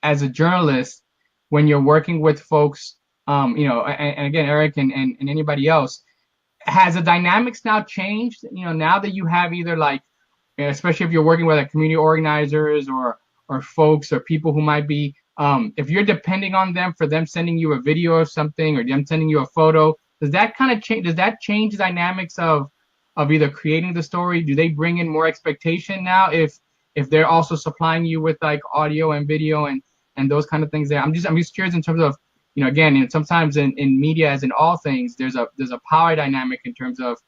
Speaker 2: as a journalist, when you're working with folks, you know, and again, Eric and anybody else, has the dynamics now changed? You know, now that you have either, like, especially if you're working with like community organizers or folks or people who might be, if you're depending on them for them sending you a video or something, or them sending you a photo, does that kind of change? Does that change the dynamics of either creating the story? Do they bring in more expectation now if they're also supplying you with like audio and video and those kind of things there? I'm just curious in terms of, you know, again, and sometimes in media, as in all things, there's a power dynamic in terms of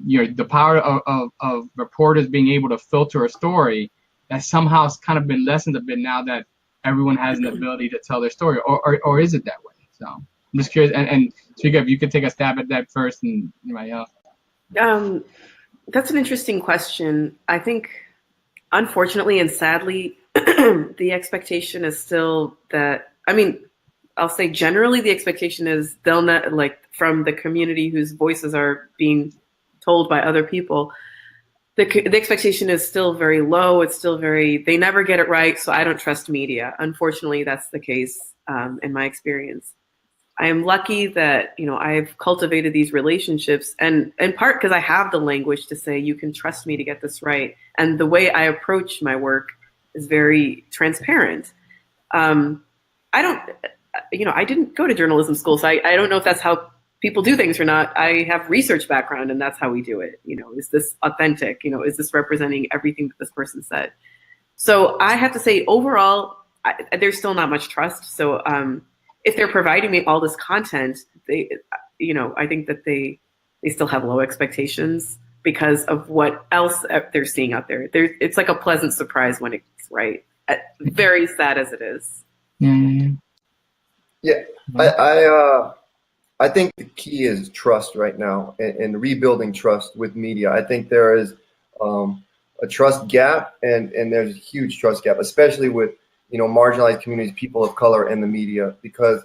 Speaker 2: you know, the power of reporters being able to filter a story that somehow has kind of been lessened a bit now that everyone has an ability to tell their story, or is it that way? So I'm just curious, and Sarika, if you could take a stab at that first, and anybody else.
Speaker 5: That's an interesting question. I think, unfortunately and sadly, the expectation is still that, I mean, I'll say generally the expectation is they'll not, like, from the community whose voices are being told by other people, the expectation is still very low. It's still very, they never get it right, so I don't trust media. Unfortunately, that's the case in my experience. I am lucky that, you know, I've cultivated these relationships, and in part because I have the language to say, you can trust me to get this right. And the way I approach my work is very transparent. I don't, you know, I didn't go to journalism school, so I don't know if that's how people do things or not. I have research background, and that's how we do it. You know, is this authentic? You know, is this representing everything that this person said? So I have to say, overall, there's still not much trust. So if they're providing me all this content, they, you know, I think that they still have low expectations because of what else they're seeing out there. It's like a pleasant surprise when it's right. Very sad as it is.
Speaker 3: Yeah, I think the key is trust right now, and rebuilding trust with media. I think there is a trust gap, and there's a huge trust gap, especially with, you know, marginalized communities, people of color, and the media, because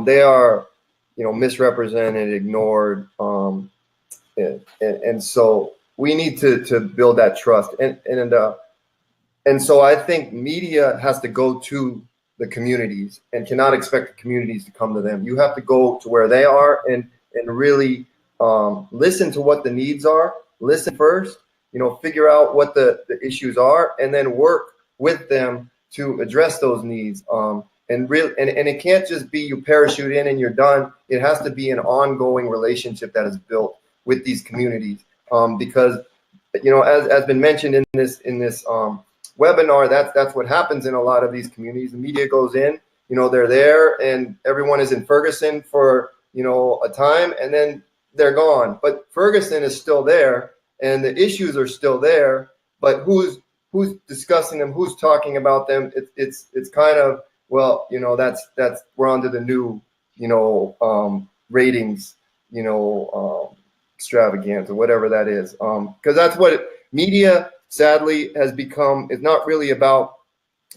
Speaker 3: they are, you know, misrepresented, ignored, and so we need to build that trust, and so I think media has to go to the communities and cannot expect the communities to come to them. You have to go to where they are and really listen to what the needs are. Listen first, you know, figure out what the issues are, and then work with them to address those needs. And it can't just be you parachute in and you're done. It has to be an ongoing relationship that is built with these communities, because, you know, as been mentioned in this webinar, that's what happens in a lot of these communities. The media goes in, you know, they're there, and everyone is in Ferguson for, you know, a time, and then they're gone. But Ferguson is still there, and the issues are still there. But who's discussing them? Who's talking about them? It's kind of, well, you know, that's we're on to the new, you know, ratings, you know, extravaganza, whatever that is, because that's what media sadly has become. It's not really about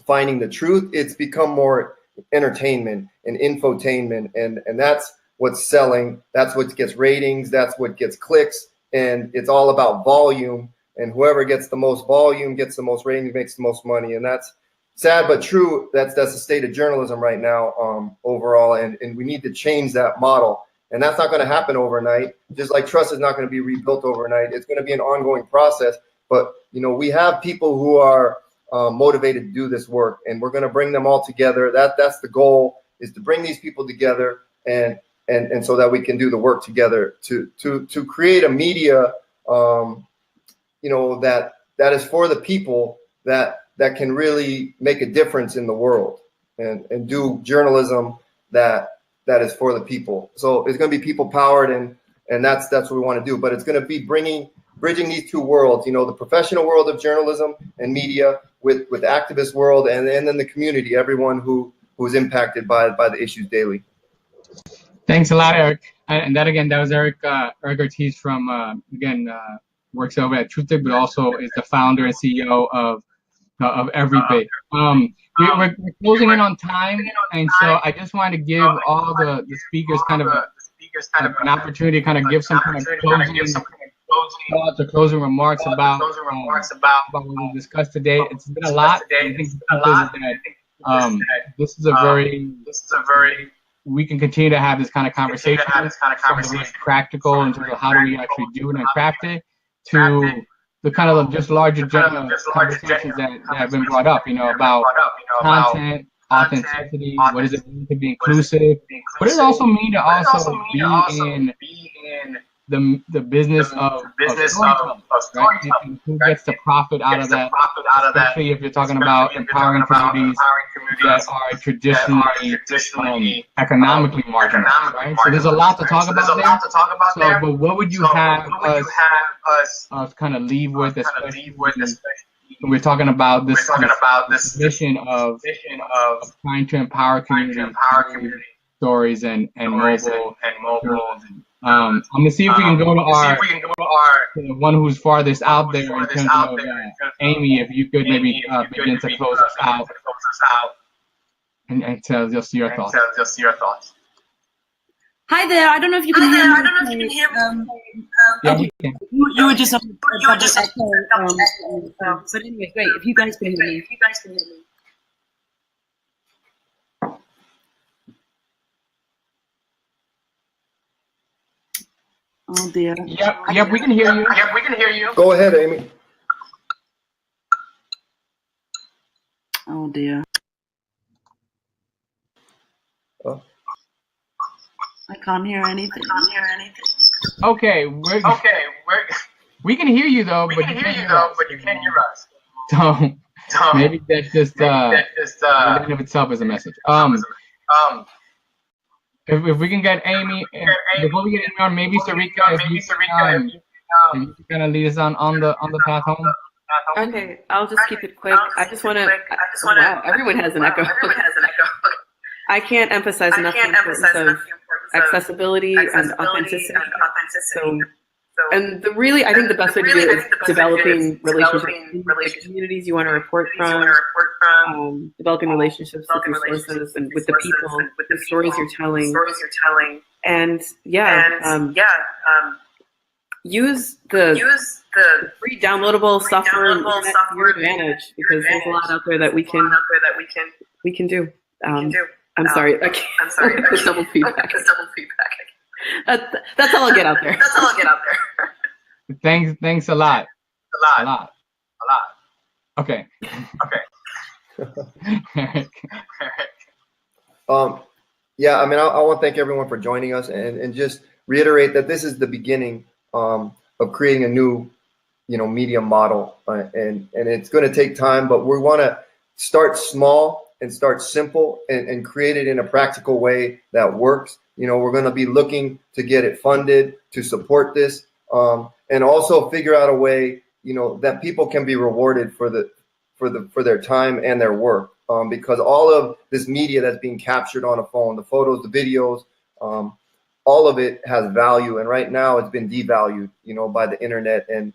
Speaker 3: finding the truth. It's become more entertainment and infotainment, and that's what's selling. That's what gets ratings. That's what gets clicks, and it's all about volume. And whoever gets the most volume gets the most ratings, makes the most money. And that's sad but true. That's the state of journalism right now, overall, and we need to change that model. And that's not going to happen overnight. Just like trust is not going to be rebuilt overnight. It's going to be an ongoing process. But, you know, we have people who are motivated to do this work, and we're going to bring them all together. That's the goal, is to bring these people together, and so that we can do the work together to create a media, you know, that is for the people, that can really make a difference in the world, and do journalism that is for the people. So it's going to be people powered, and that's what we want to do. But it's going to be bridging these two worlds, you know, the professional world of journalism and media with the activist world, and then the community, everyone who's impacted by the issues daily.
Speaker 2: Thanks a lot, Eric. And that was Eric Ortiz from works over at TruthDig, but also is the founder and CEO of Evrybit. We're closing in on time, and so I just wanted to give all the speakers kind of an opportunity to kind of give some kind of closing thoughts or closing remarks about what we discussed today. It's been a lot. I think this is a very we can continue to have this kind of conversation. Very practical in terms of how do we actually do it and craft it, to the kind of just larger general conversations that have been brought up, you know, about content, authenticity, what does it mean to be inclusive, what does it also mean to also be in the business of storytelling, right? And who gets the profit out of that, especially if you're talking about empowering communities that are traditionally economically marginalized, right? So there's a lot to talk about there. So, but what would you have us kind of leave with, especially when we're talking about this mission of trying to empower communities, stories and mobile. I'm gonna see if we can go to the one who's farthest out there in terms of Amy. If you could maybe begin to close us out and tell just your thoughts.
Speaker 6: Hi there. I don't know if you can hear me.
Speaker 2: Yeah, we can.
Speaker 6: You were just on but anyway, great. If you guys can hear me. Oh dear.
Speaker 2: Yep, we can hear you.
Speaker 3: Go ahead, Amy.
Speaker 6: Oh dear.
Speaker 3: Oh.
Speaker 6: I can't hear anything.
Speaker 2: Okay, we can hear you though, but you can't hear us. So maybe that's just that in of itself is a message. If we can get Amy, before we get Amy on, maybe Sarika, if you can kind of lead us on the path home.
Speaker 5: Okay, I'll just keep it quick. I just want to. Wow, everyone has an echo. I can't emphasize enough the importance of accessibility and authenticity. So And I think the best way to do it is developing relationships with the communities you want to report from, developing relationships with your sources and with the people, the stories you're telling. And use the free downloadable software and internet to your advantage, because there's a lot out there that we can do. I'm sorry. I can't. The double feedback. That's all I'll get out there.
Speaker 2: Thanks a lot. A lot. Okay.
Speaker 3: Yeah, I mean, I want to thank everyone for joining us, and just reiterate that this is the beginning of creating a new, media model, and it's going to take time, but we want to start small and start simple and create it in a practical way that works. We're going to be looking to get it funded to support this, and also figure out a way, that people can be rewarded for their time and their work, because all of this media that's being captured on a phone, the photos, the videos, all of it has value, and right now it's been devalued, by the internet, and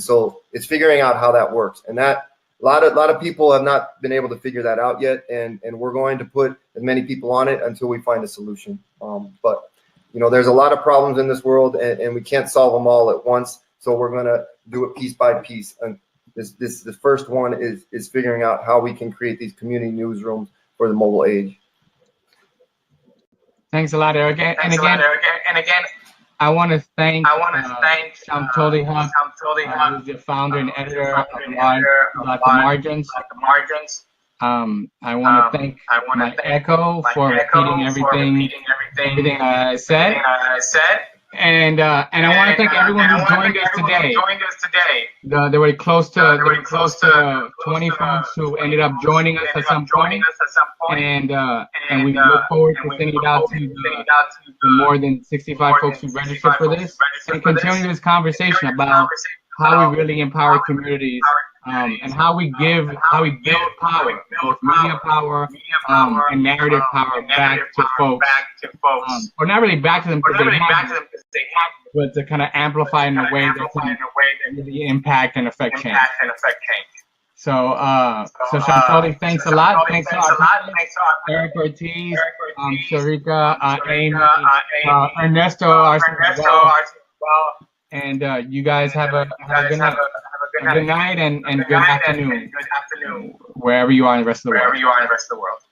Speaker 3: so it's figuring out how that works, and that a lot of people have not been able to figure that out yet, and we're going to put as many people on it until we find a solution. But there's a lot of problems in this world, and we can't solve them all at once, so we're going to do it piece by piece. And the first one is figuring out how we can create these community newsrooms for the mobile age.
Speaker 2: Thanks a lot, Eric. And again, I want to thank Shamtoli Huq, who's the founder and editor of theMargins. I want to thank my Echo for repeating everything I said. And I want to thank everyone who joined us today. There were close to 20 folks who ended up joining us at some point, and we look forward to sending it out to the more than 65 folks who registered for this, and continue this conversation about how we really empower communities, and how we build power, both media power and narrative power back to folks, or not really back to them because they have it, but to kind of amplify in a way that can really impact and affect change. So Shamtoli, thanks a lot. Thanks a lot. Eric Ortiz, Sharika, Amy, Ernesto, and you guys have a good night. Good night and good afternoon, wherever you are in the rest of the world.